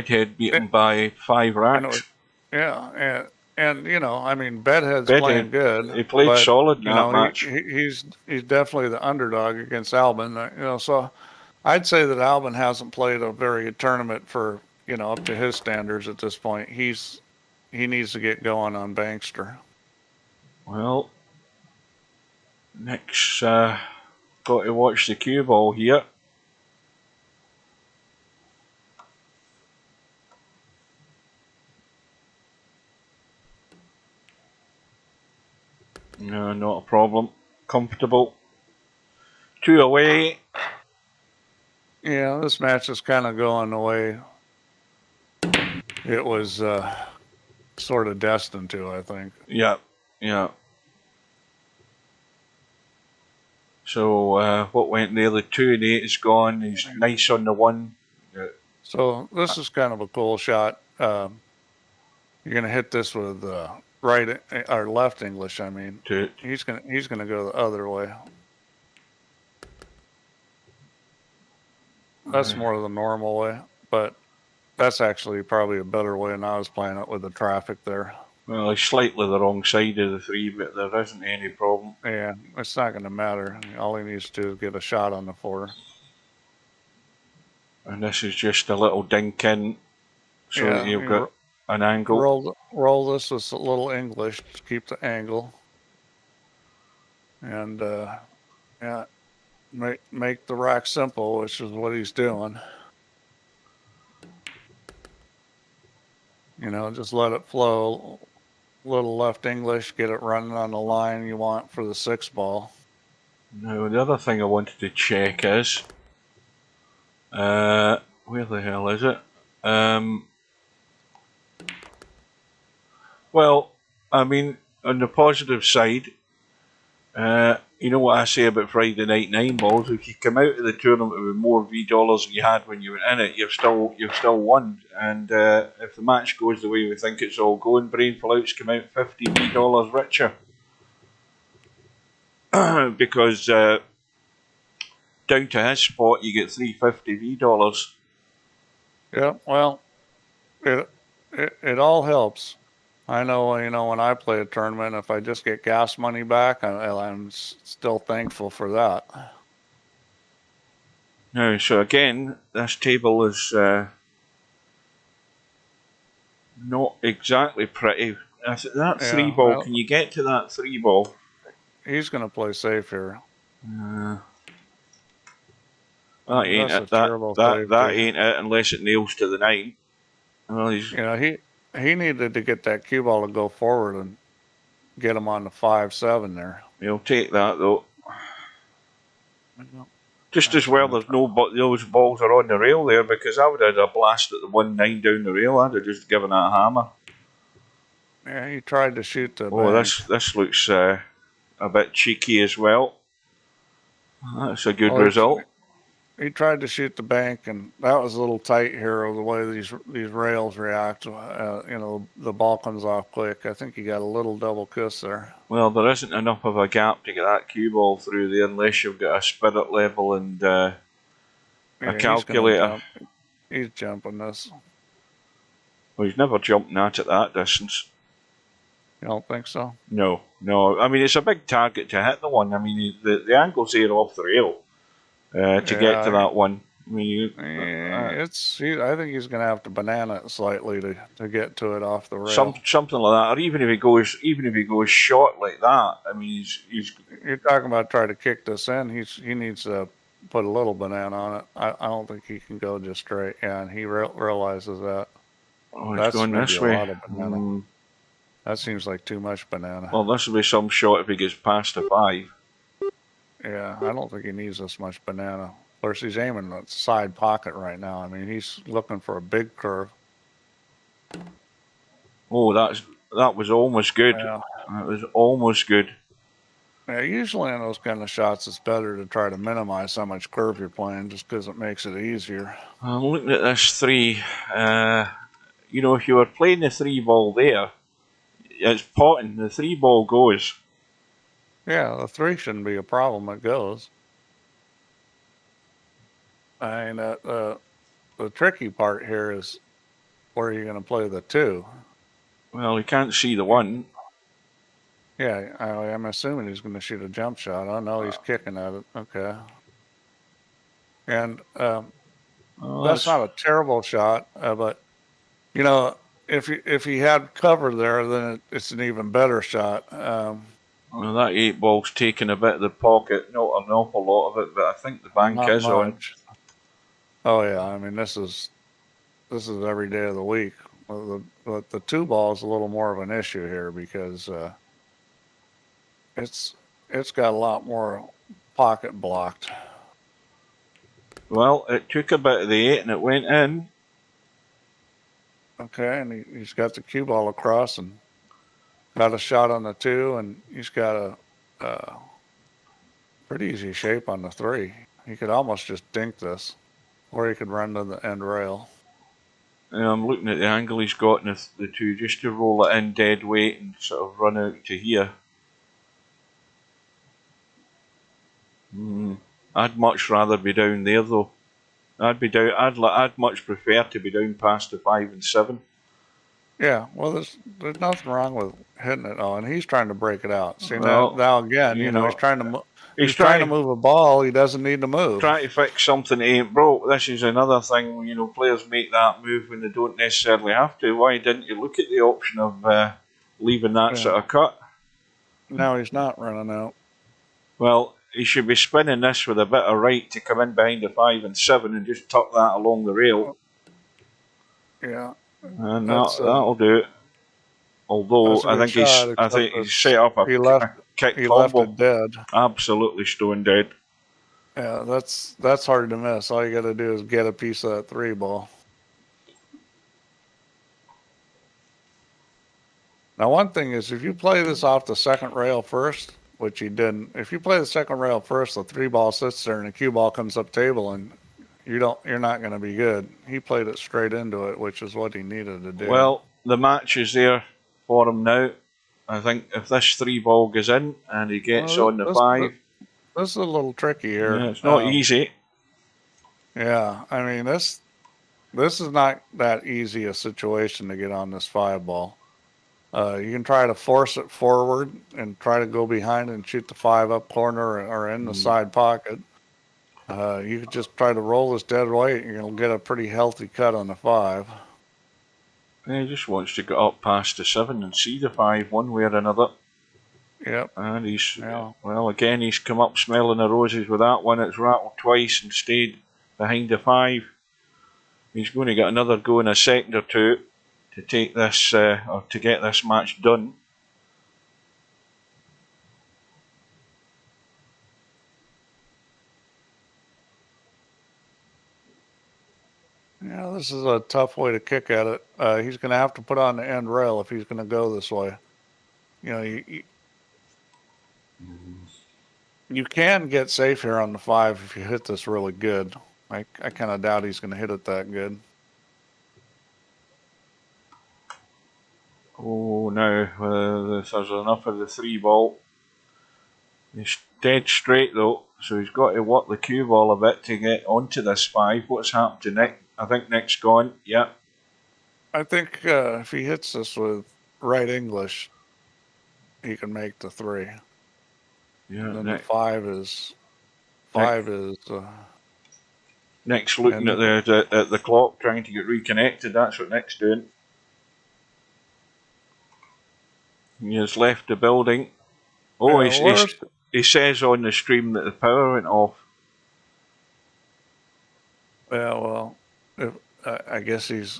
him by 5 racks. Yeah, and Bedhead's playing good. He played solid in that match. He's definitely the underdog against Albin. So I'd say that Albin hasn't played a very good tournament for up to his standards at this point. He needs to get going on Bankster. Well, Nick's got to watch the cue ball here. No, not a problem. Comfortable. 2 away. Yeah, this match is kind of going the way it was sort of destined to, I think. Yeah. So what went there? The 2 and 8 is gone. He's nice on the 1. So this is kind of a cool shot. You're gonna hit this with right or left English. I mean, he's gonna go the other way. That's more the normal way, but that's actually probably a better way than I was playing it with the traffic there. Well, he's slightly the wrong side of the 3, but there isn't any problem. Yeah, it's not going to matter. All he needs to do is get a shot on the 4. And this is just a little dink in, so that you've got an angle. Roll this with a little English to keep the angle. And make the rack simple, which is what he's doing. Just let it flow. Little left English, get it running on the line you want for the 6 ball. Now, the other thing I wanted to check is Where the hell is it? Well, I mean, on the positive side, you know what I say about Friday night 9 balls. If you come out of the tournament with more V dollars than you had when you went in it, you've still won. And if the match goes the way we think it's all going, BrainFelloOut's come out 50 V dollars richer because down to his spot you get 350 V dollars. Yeah, well, it all helps. I know, you know, when I play a tournament, if I just get gas money back, I'm still thankful for that. Now, so again, this table is not exactly pretty. That Yeah, 3 ball, well, can you get to that 3 ball? he's going to play safe here. That ain't That's a it. terrible That safety. ain't it unless it nails to the 9. Well, he's You know, he needed to get that cue ball to go forward and get him on the 5-7 there. he'll take that though. Just That's as well, gonna there's no those balls are on the rail there, because I would have had a blast at the 1-9 down the rail. I'd have just given that a hammer. Yeah, he tried to shoot the Oh, bank. this looks a bit cheeky as well. That's a good result. He tried to shoot the bank, and that was a little tight here of the way these rails react. You know, the ball comes off quick. I think he got a little double kiss there. Well, there isn't enough of a gap to get that cue ball through there unless you've got a spirit level and a calculator. He's jumping this. Well, he's never jumped that at that distance. You don't think so? No. I mean, it's a big target to hit the one. I mean, the angle's there off the rail to get to that one. I mean, I think he's going to have to banana it slightly to get to it off the rail. Something like that, or even if he goes short like that. I mean, he's. You're talking about trying to kick this in. He needs to put a little banana on it. I don't think he can go just straight. Yeah, and he realizes that. Oh, it's going this way. A lot of banana. That seems like too much banana. Well, this will be some shot if he gets past the 5. Yeah, I don't think he needs this much banana. Of course, he's aiming at the side pocket right now. I mean, he's looking for a big curve. Oh, that was almost good. Yeah. That was almost good. Yeah, usually in those kind of shots, it's better to try to minimize how much curve you're playing, just because it makes it easier. I'm looking at this 3. You know, if you were playing the 3 ball there, it's potting. The 3 ball goes. Yeah, the 3 shouldn't be a problem. It goes. I mean, the tricky part here is where you're going to play the 2. Well, you can't see the 1. Yeah, I'm assuming he's going to shoot a jump shot. Oh, no, he's kicking at it. Okay. And that's not a terrible shot, but, you know, if he had cover there, then it's an even better shot. Well, that 8 ball's taken a bit of the pocket, not an awful lot of it, but I think the bank is on. Oh yeah, I mean this is every day of the week. But the 2 ball is a little more of an issue here because it's got a lot more pocket blocked. Well, it took a bit of the 8 and it went in. Okay, and he's got the cue ball across and got a shot on the 2, and he's got a pretty easy shape on the 3. He could almost just dink this, or he could run to the end rail. And I'm looking at the angle he's got in the 2, just to roll it in dead weight and sort of run out to here. I'd much rather be down there though. I'd much prefer to be down past the 5 and 7. Yeah, well, there's nothing wrong with hitting it. Oh, and he's trying to break it out. See, now again, you know, he's trying to move a ball he doesn't need to move. Trying to fix something that ain't broke. This is another thing, you know, players make that move when they don't necessarily have to. Why didn't you look at the option of leaving that sort of cut? Now he's not running out. Well, he should be spinning this with a bit of right to come in behind the 5 and 7 and just tuck that along the rail. Yeah. And that'll do it. Although I think he's set up a kick he combo. left it dead. Absolutely stone dead. Yeah, that's hard to miss. All you got to do is get a piece of that 3 ball. Now, one thing is, if you play this off the second rail first, which he didn't, if you play the second rail first, the 3 ball sits there and the cue ball comes up table, and you're not going to be good. He played it straight into it, which is what he needed to do. Well, the match is there for him now. I think if this 3 ball goes in and he gets on the 5. This is a little tricky here. Yeah, it's not easy. Yeah, I mean, this is not that easy a situation to get on this 5 ball. You can try to force it forward and try to go behind and shoot the 5 up corner or in the side pocket. You could just try to roll this dead weight and you'll get a pretty healthy cut on the 5. He just wants to get up past the 7 and see the 5 one way or another. Yep. And well, again, he's come up smelling the roses with that one. It's rattled twice and stayed behind the 5. He's going to get another go in a second or two to take this, or to get this match done. Yeah, this is a tough way to kick at it. He's going to have to put on the end rail if he's going to go this way. You know, you can get safe here on the 5 if you hit this really good. I kind of doubt he's going to hit it that good. Oh, now there's enough of the 3 ball. He's dead straight though, so he's got to work the cue ball a bit to get onto this 5. What's happened to Nikk? I think Nick's gone. Yeah. I think if he hits this with right English, he can make the 3. Yeah. And then the 5 is. Nick's looking at the clock, trying to get reconnected. That's what Nick's doing. He has left the building. Oh, he says on the stream that the power went off. Yeah, well, I guess he's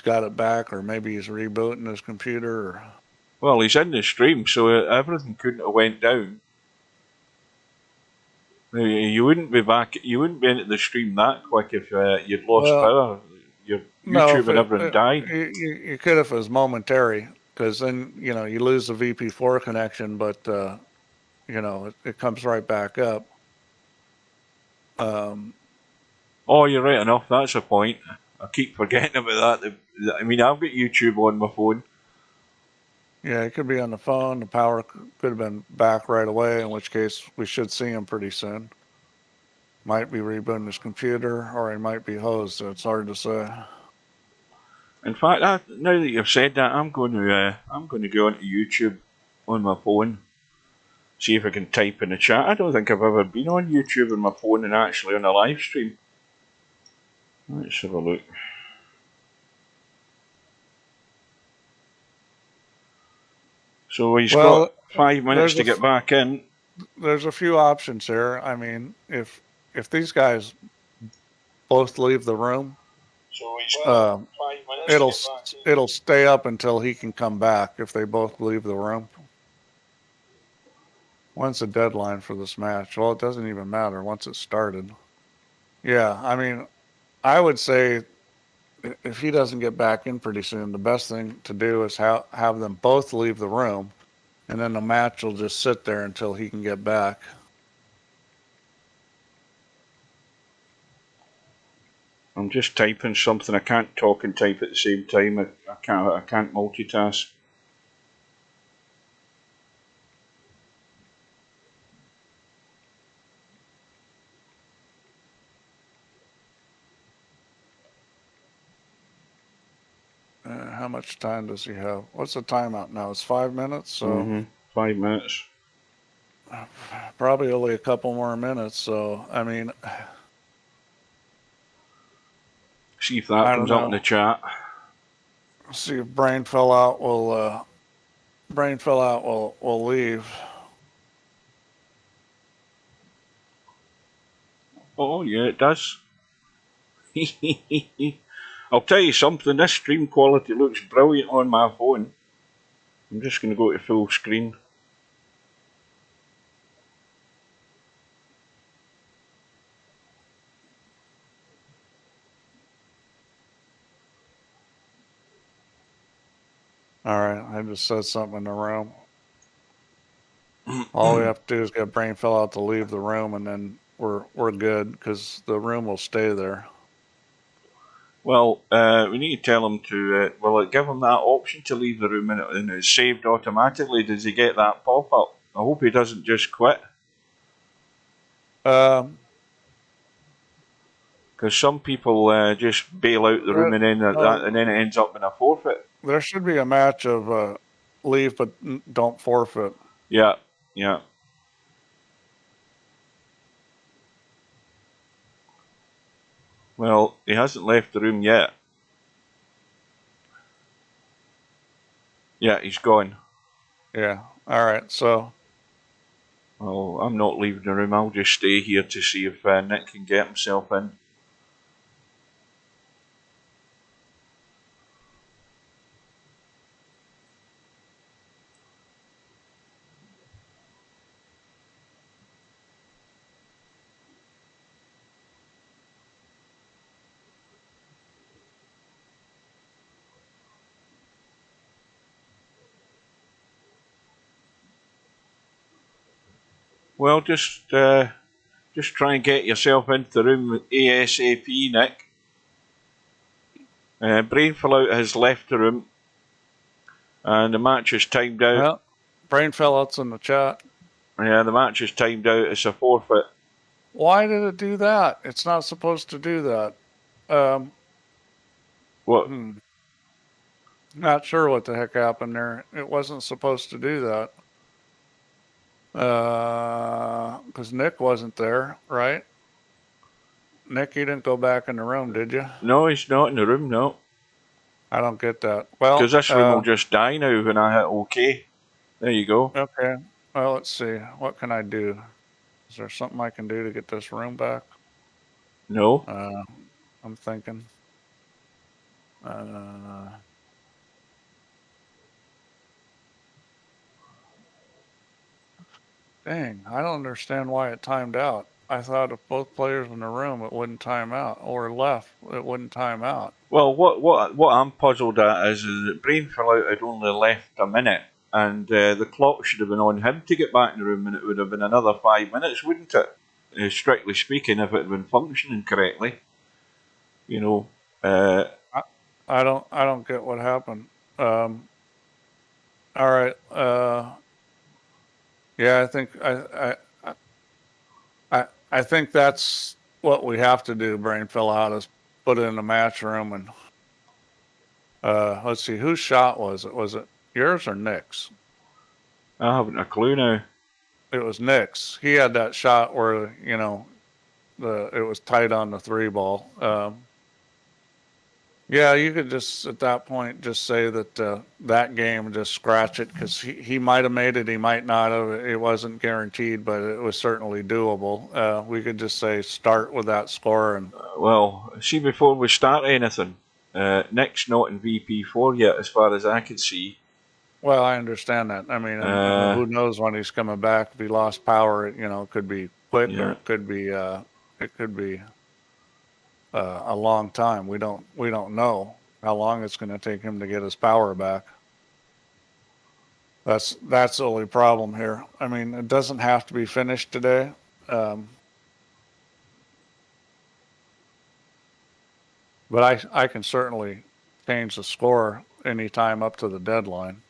got it back, or maybe he's rebooting his computer. Or... Well, he's in the stream, so everything couldn't have went down. You wouldn't be back. You wouldn't be into the stream that quick if you'd lost power. Your YouTube and everything died. You could if it was momentary, because then you lose the VP4 connection, but it comes right back up. Oh, you're right enough. That's a point. I keep forgetting about that. I mean, I've got YouTube on my phone. Yeah, it could be on the phone. The power could have been back right away, in which case we should see him pretty soon. Might be rebooting his computer, or he might be hosed. So it's hard to say. In fact, now that you've said that, I'm going to go onto YouTube on my phone. See if I can type in the chat. I don't think I've ever been on YouTube on my phone and actually on a live stream. Let's have a look. So he's got 5 minutes to get back in. There's a few options here. I mean, if these guys both leave the room, it'll stay up until he can come back if they both leave the room. When's the deadline for this match? Well, it doesn't even matter once it started. Yeah, I mean, I would say if he doesn't get back in pretty soon, the best thing to do is have them both leave the room, and then the match will just sit there until he can get back. I'm just typing something. I can't talk and type at the same time. I can't multitask. How much time does he have? What's the timeout now? It's 5 minutes, so 5 minutes. Probably only a couple more minutes. So I mean, see if that comes up in the chat. See if BrainFelloOut will leave. Oh yeah, it does. I'll tell you something, this stream quality looks brilliant on my phone. I'm just going to go to full screen. All right, I just said something in the room. All we have to do is get BrainFelloOut to leave the room, and then we're good because the room will stay there. Well, we need to tell him to. Will it give him that option to leave the room and it's saved automatically? Does he get that pop up? I hope he doesn't just quit. Because some people just bail out the room and then it ends up in a forfeit. There should be a match of leave but don't forfeit. Yeah, yeah. Well, he hasn't left the room yet. Yeah, he's gone. Yeah. All right. So. Well, I'm not leaving the room. I'll just stay here to see if Nikk can get himself in. Well, just try and get yourself into the room ASAP, Nikk. BrainFelloOut has left the room, and the match is timed out. Well, BrainFelloOut's in the chat. Yeah, the match is timed out. It's a forfeit. Why did it do that? It's not supposed to do that. What? Not sure what the heck happened there. It wasn't supposed to do that. Because Nikk wasn't there, right? Nikk, you didn't go back in the room, did you? No, he's not in the room, no. I don't get that. Well, because this room will just die now when I hit OK. There you go. Okay. Well, let's see. What can I do? Is there something I can do to get this room back? No. I'm thinking. Dang, I don't understand why it timed out. I thought if both players in the room, it wouldn't time out, or left, it wouldn't time out. Well, what I'm puzzled at is that BrainFelloOut had only left a minute, and the clock should have been on him to get back in the room, and it would have been another 5 minutes, wouldn't it? Strictly speaking, if it had been functioning correctly, you know. I don't get what happened. All right. Yeah, I think that's what we have to do, BrainFelloOut, is put it in the match room and let's see, whose shot was it? Was it yours or Nick's? I haven't a clue now. It was Nick's. He had that shot where, you know, it was tight on the 3-ball. Yeah, you could just at that point just say that that game, just scratch it, because he might have made it, he might not have. It wasn't guaranteed, but it was certainly doable. We could just say start with that score. And well, see, before we start anything, Nick's not in VP4 yet, as far as I can see. Well, I understand that. I mean, who knows when he's coming back? If he lost power, you know, it could be quick, or it could be a long time. We don't know how long it's going to take him to get his power back. That's the only problem here. I mean, it doesn't have to be finished today. But I can certainly change the score anytime up to the deadline.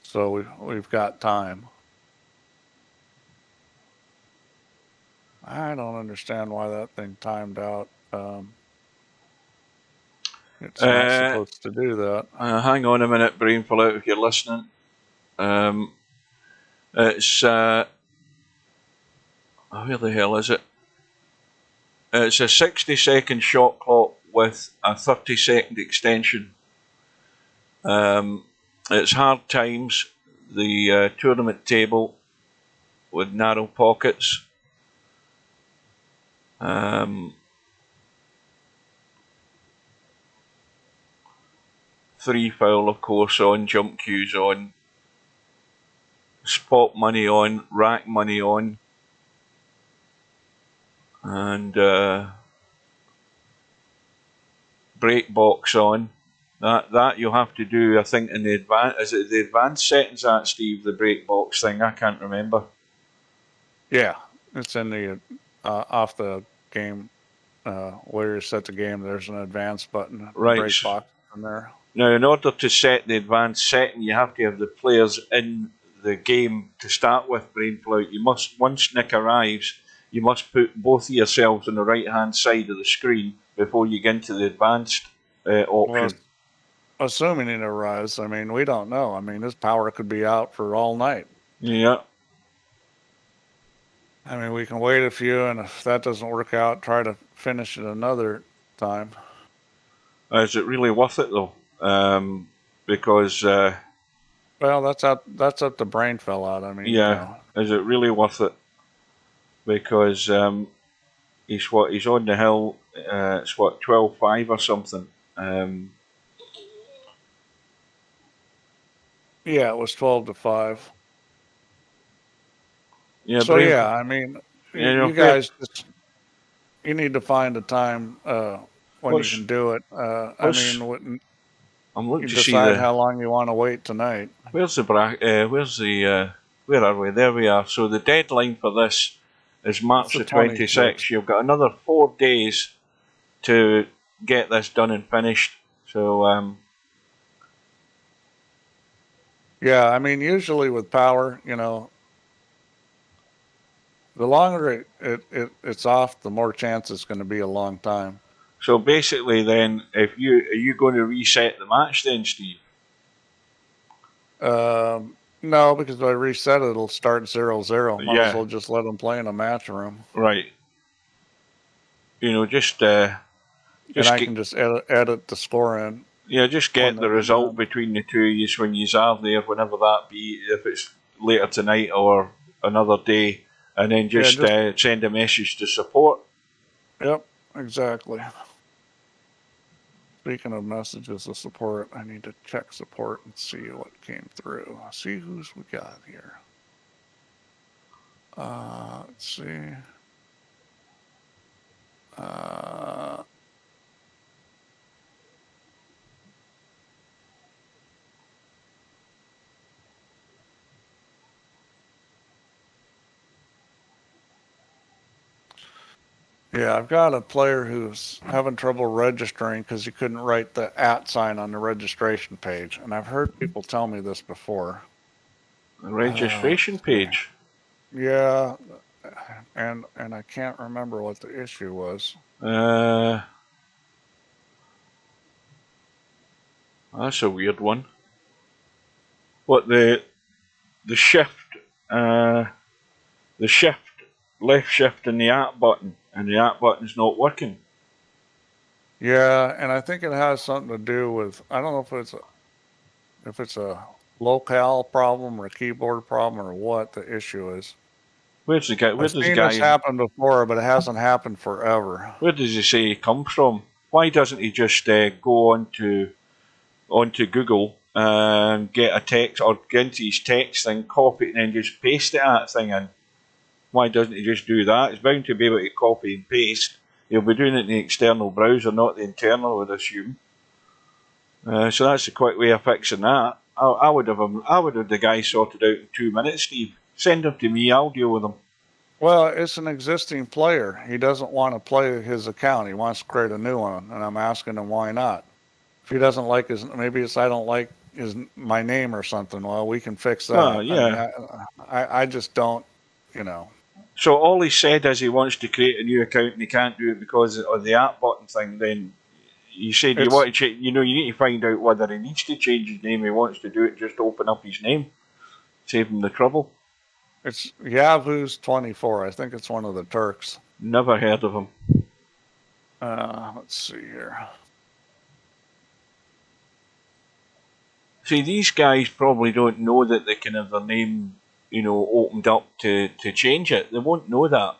So we've got time. I don't understand why that thing timed out. It's not supposed to do that. Hang on a minute, BrainFelloOut, if you're listening. It's where the hell is it? It's a 60-second shot clock with a 30-second extension. It's hard times, the tournament table with narrow pockets. 3 foul, of course, on, jump cues on, spot money on, rack money on, and break box on. That you'll have to do, I think, in the advanced. Is it the advanced settings, that Steve, the break box thing? I can't remember. Yeah, it's in the off the game where you set the game. There's an advanced button, Right. break box in there. Now, in order to set the advanced setting, you have to have the players in the game to start with. BrainFelloOut. You must, once Nikk arrives, you must put both of yourselves on the right-hand side of the screen before you get into the advanced option. Well, assuming it arrives, I mean, we don't know. I mean, this power could be out for all night. Yeah. I mean, we can wait a few, and if that doesn't work out, try to finish it another time. Is it really worth it though? Because well, that's up to BrainFelloOut. I mean, yeah, is it really worth it? Because he's on the hill. It's what 12-5 or something. Yeah, it was 12-5. Yeah. So yeah, I mean, you guys just need to find a time when you can do it. I mean, I'm looking you to see decide how long you want to wait tonight. Where's the where are we? There we are. So the deadline for this is March the 26th. You've got another 4 days to get this done and finished. So yeah, I mean, usually with power, you know, the longer it's off, the more chance it's going to be a long time. So basically, then, are you going to reset the match then, Steve? No, because if I reset it, it'll start 0-0. Might as well just let them play in a match room. Right. You know, just and I can just edit the score in. Yeah, just get the result between the two of you when you are there, whenever that be, if it's later tonight or another day, and then just send a message to support. Yep, exactly. Speaking of messages of support, I need to check support and see what came through. See who's we got here. Let's see. Yeah, I've got a player who's having trouble registering because he couldn't write the @ sign on the registration page. And I've heard people tell me this before. The registration page? Yeah, and I can't remember what the issue was. That's a weird one. What, the shift, left shift in the @ button, and the @ button's not working. Yeah, and I think it has something to do with, I don't know if it's a locale problem or a keyboard problem or what the issue is. Where's the guy? I've seen this happen before, but it hasn't happened forever. Where does he say he comes from? Why doesn't he just go onto Google and get a text, or get into his text thing, copy it, and then just paste the @ thing in? Why doesn't he just do that? He's bound to be able to copy and paste. He'll be doing it in the external browser, not the internal, I would assume. So that's a quick way of fixing that. I would have the guy sorted out in 2 minutes, Steve. Send him to me, I'll deal with him. Well, it's an existing player. He doesn't want to play his account. He wants to create a new one, and I'm asking him why not. If he doesn't like maybe it's I don't like my name or something. Well, we can fix that. Yeah. I just don't, you know. So all he said is he wants to create a new account and he can't do it because of the @ button thing. Then you said you want to change. You need to find out whether he needs to change his name. He wants to do it. Just open up his name, save him the trouble. It's Yavuz 24. I think it's one of the Turks. Never heard of him. Let's see here. See, these guys probably don't know that they can have their name, opened up to change it. They won't know that.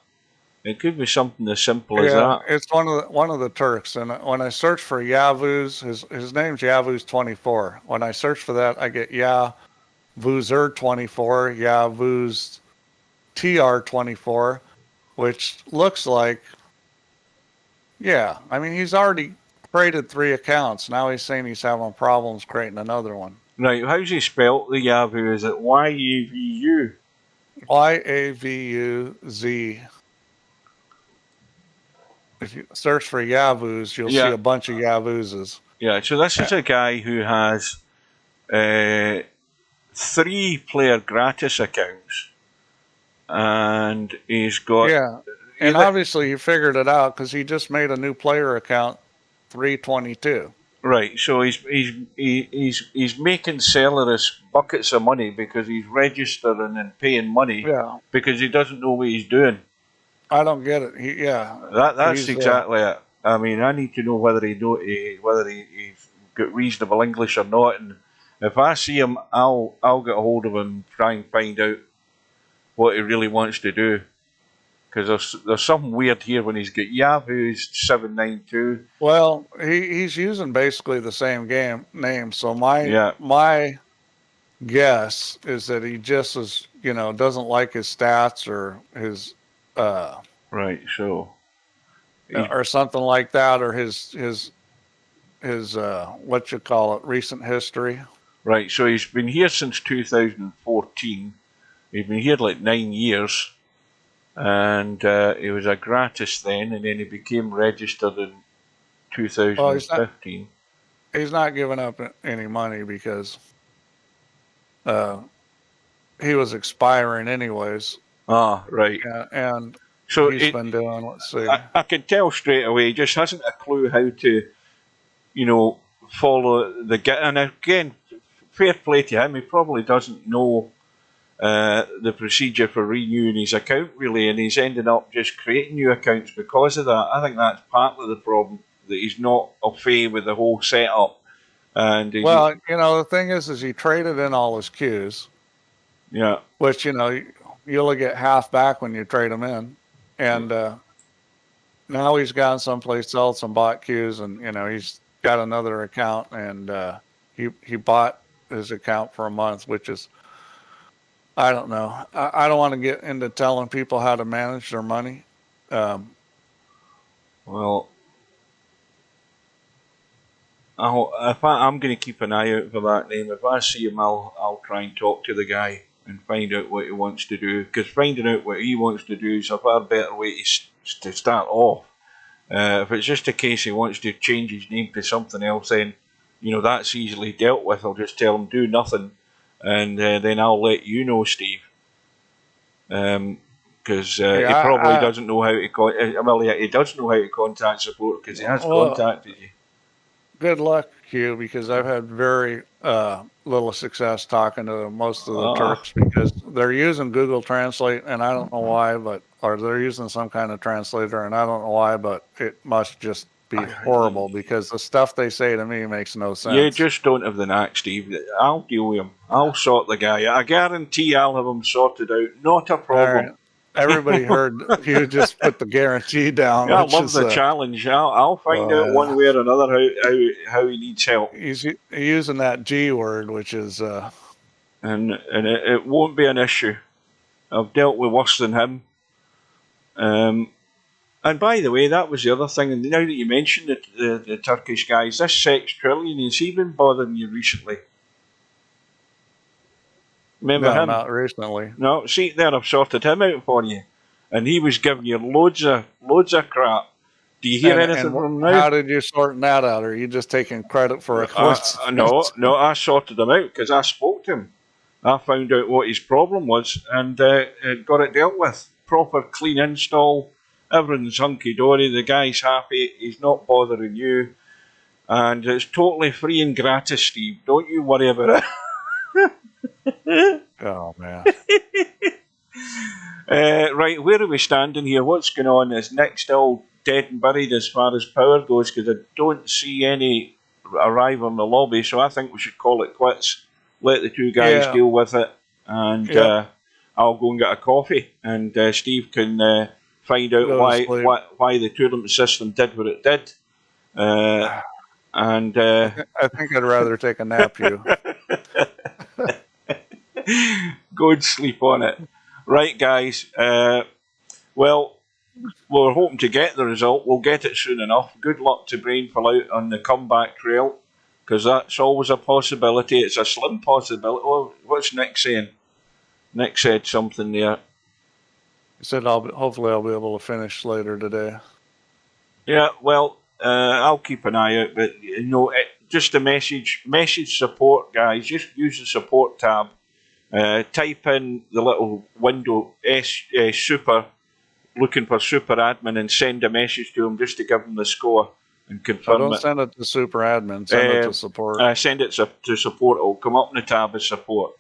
It could be something as simple as that. It's one of the Turks. And when I search for Yavuz, his name's Yavuz 24. When I search for that, I get Yavuzer 24, Yavuz TR 24, which looks like, I mean, he's already created 3 accounts. Now he's saying he's having problems creating another one. Right, how's he spelt the Yahoo? Is it Y-A-V-U? Y-A-V-U-Z. If you search for Yavuos, you'll see a bunch of Yavuses. Yeah, so this is a guy who has 3 player gratis accounts. And he's got... Yeah, and obviously he figured it out because he just made a new player account, 322. Right, so he's making Celerus buckets of money because he's registering and paying money because he doesn't know what he's doing. I don't get it. That's exactly it. I mean, I need to know whether he's got reasonable English or not. And if I see him, I'll get a hold of him, try and find out what he really wants to do. Because there's something weird here when he's got Yahoo's 792. Well, he's using basically the same game name. So my guess is that he just is, doesn't like his stats or his right. So or something like that, or his what you call it, recent history. Right. So he's been here since 2014. He's been here like 9 years. And he was a gratis then, and then he became registered in 2015. He's not giving up any money because he was expiring anyways. Ah, right. And so he's been doing, let's see. I can tell straight away, he just hasn't a clue how to, follow the... And again, fair play to him, he probably doesn't know the procedure for renewing his account really, and he's ending up just creating new accounts because of that. I think that's partly the problem, that he's not au fait with the whole setup. And the thing is he traded in all his queues. Yeah. Which, you only get half back when you trade them in. And now he's gone someplace else and bought queues, and he's got another account, and he bought his account for a month, which is, I don't know. I don't want to get into telling people how to manage their money. Well, I'm going to keep an eye out for that name. If I see him, I'll try and talk to the guy and find out what he wants to do. Because finding out what he wants to do is a far better way to start off. If it's just a case he wants to change his name to something else, then that's easily dealt with. I'll just tell him do nothing. And then I'll let you know, Steve, because he probably doesn't know how to. He does know how to contact support because he has contacted you. Good luck, Hugh, because I've had very little success talking to most of the Turks because they're using Google Translate, and I don't know why, or they're using some kind of translator, and I don't know why, but it must just be horrible because the stuff they say to me makes no sense. You just don't have the knack, Steve. I'll deal with him. I'll sort the guy. I guarantee I'll have him sorted out. Not a problem. Right. Everybody heard you just put the guarantee down. I love the challenge. I'll find out one way or another how he needs help. He's using that G word, which is and it won't be an issue. I've dealt with worse than him. And by the way, that was the other thing. And now that you mentioned the Turkish guys, this Sex Trillion, has he been bothering you recently? Remember him? Not recently. No, see there, I've sorted him out for you, and he was giving you loads of crap. Do you hear anything from him now? How did you sort that out? Or are you just taking credit for it? No, I sorted him out because I spoke to him. I found out what his problem was and got it dealt with. Proper clean install. Everything's hunky-dory, the guy's happy, he's not bothering you, and it's totally free and gratis, Steve. Don't you worry about it. Oh, man. Right, where are we standing here? What's going on? Is Nikk still dead and buried as far as power goes? Because I don't see any arrival in the lobby, so I think we should call it quits. Let the two guys deal with it, and I'll go and get a coffee, and Steve can... find out why the tournament system did what it did. And I think I'd rather take a nap, Hugh. Go and sleep on it. Right, guys. Well, we're hoping to get the result. We'll get it soon enough. Good luck to BrainFelloOut on the comeback trail, because that's always a possibility. It's a slim possibility. Oh, what's Nikk saying? Nikk said something there. He said, hopefully I'll be able to finish later today. Yeah, well, I'll keep an eye out, but just a message support, guys. Just use the support tab. Type in the little window super, looking for super admin, and send a message to him just to give him the score and confirm Don't it. send it to super admin. Send it to support. Send it to support. It'll come up in the tab as support,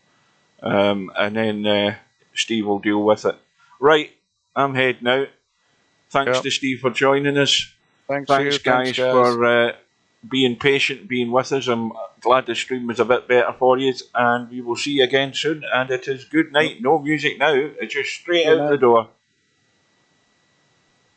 and then Steve will deal with it. Right, I'm heading out. Thanks to Steve for joining us. Thanks guys, for being patient, being with us. I'm glad the stream was a bit better for you, and we will see you again soon. And it is good night. No music now. It's just straight out the door.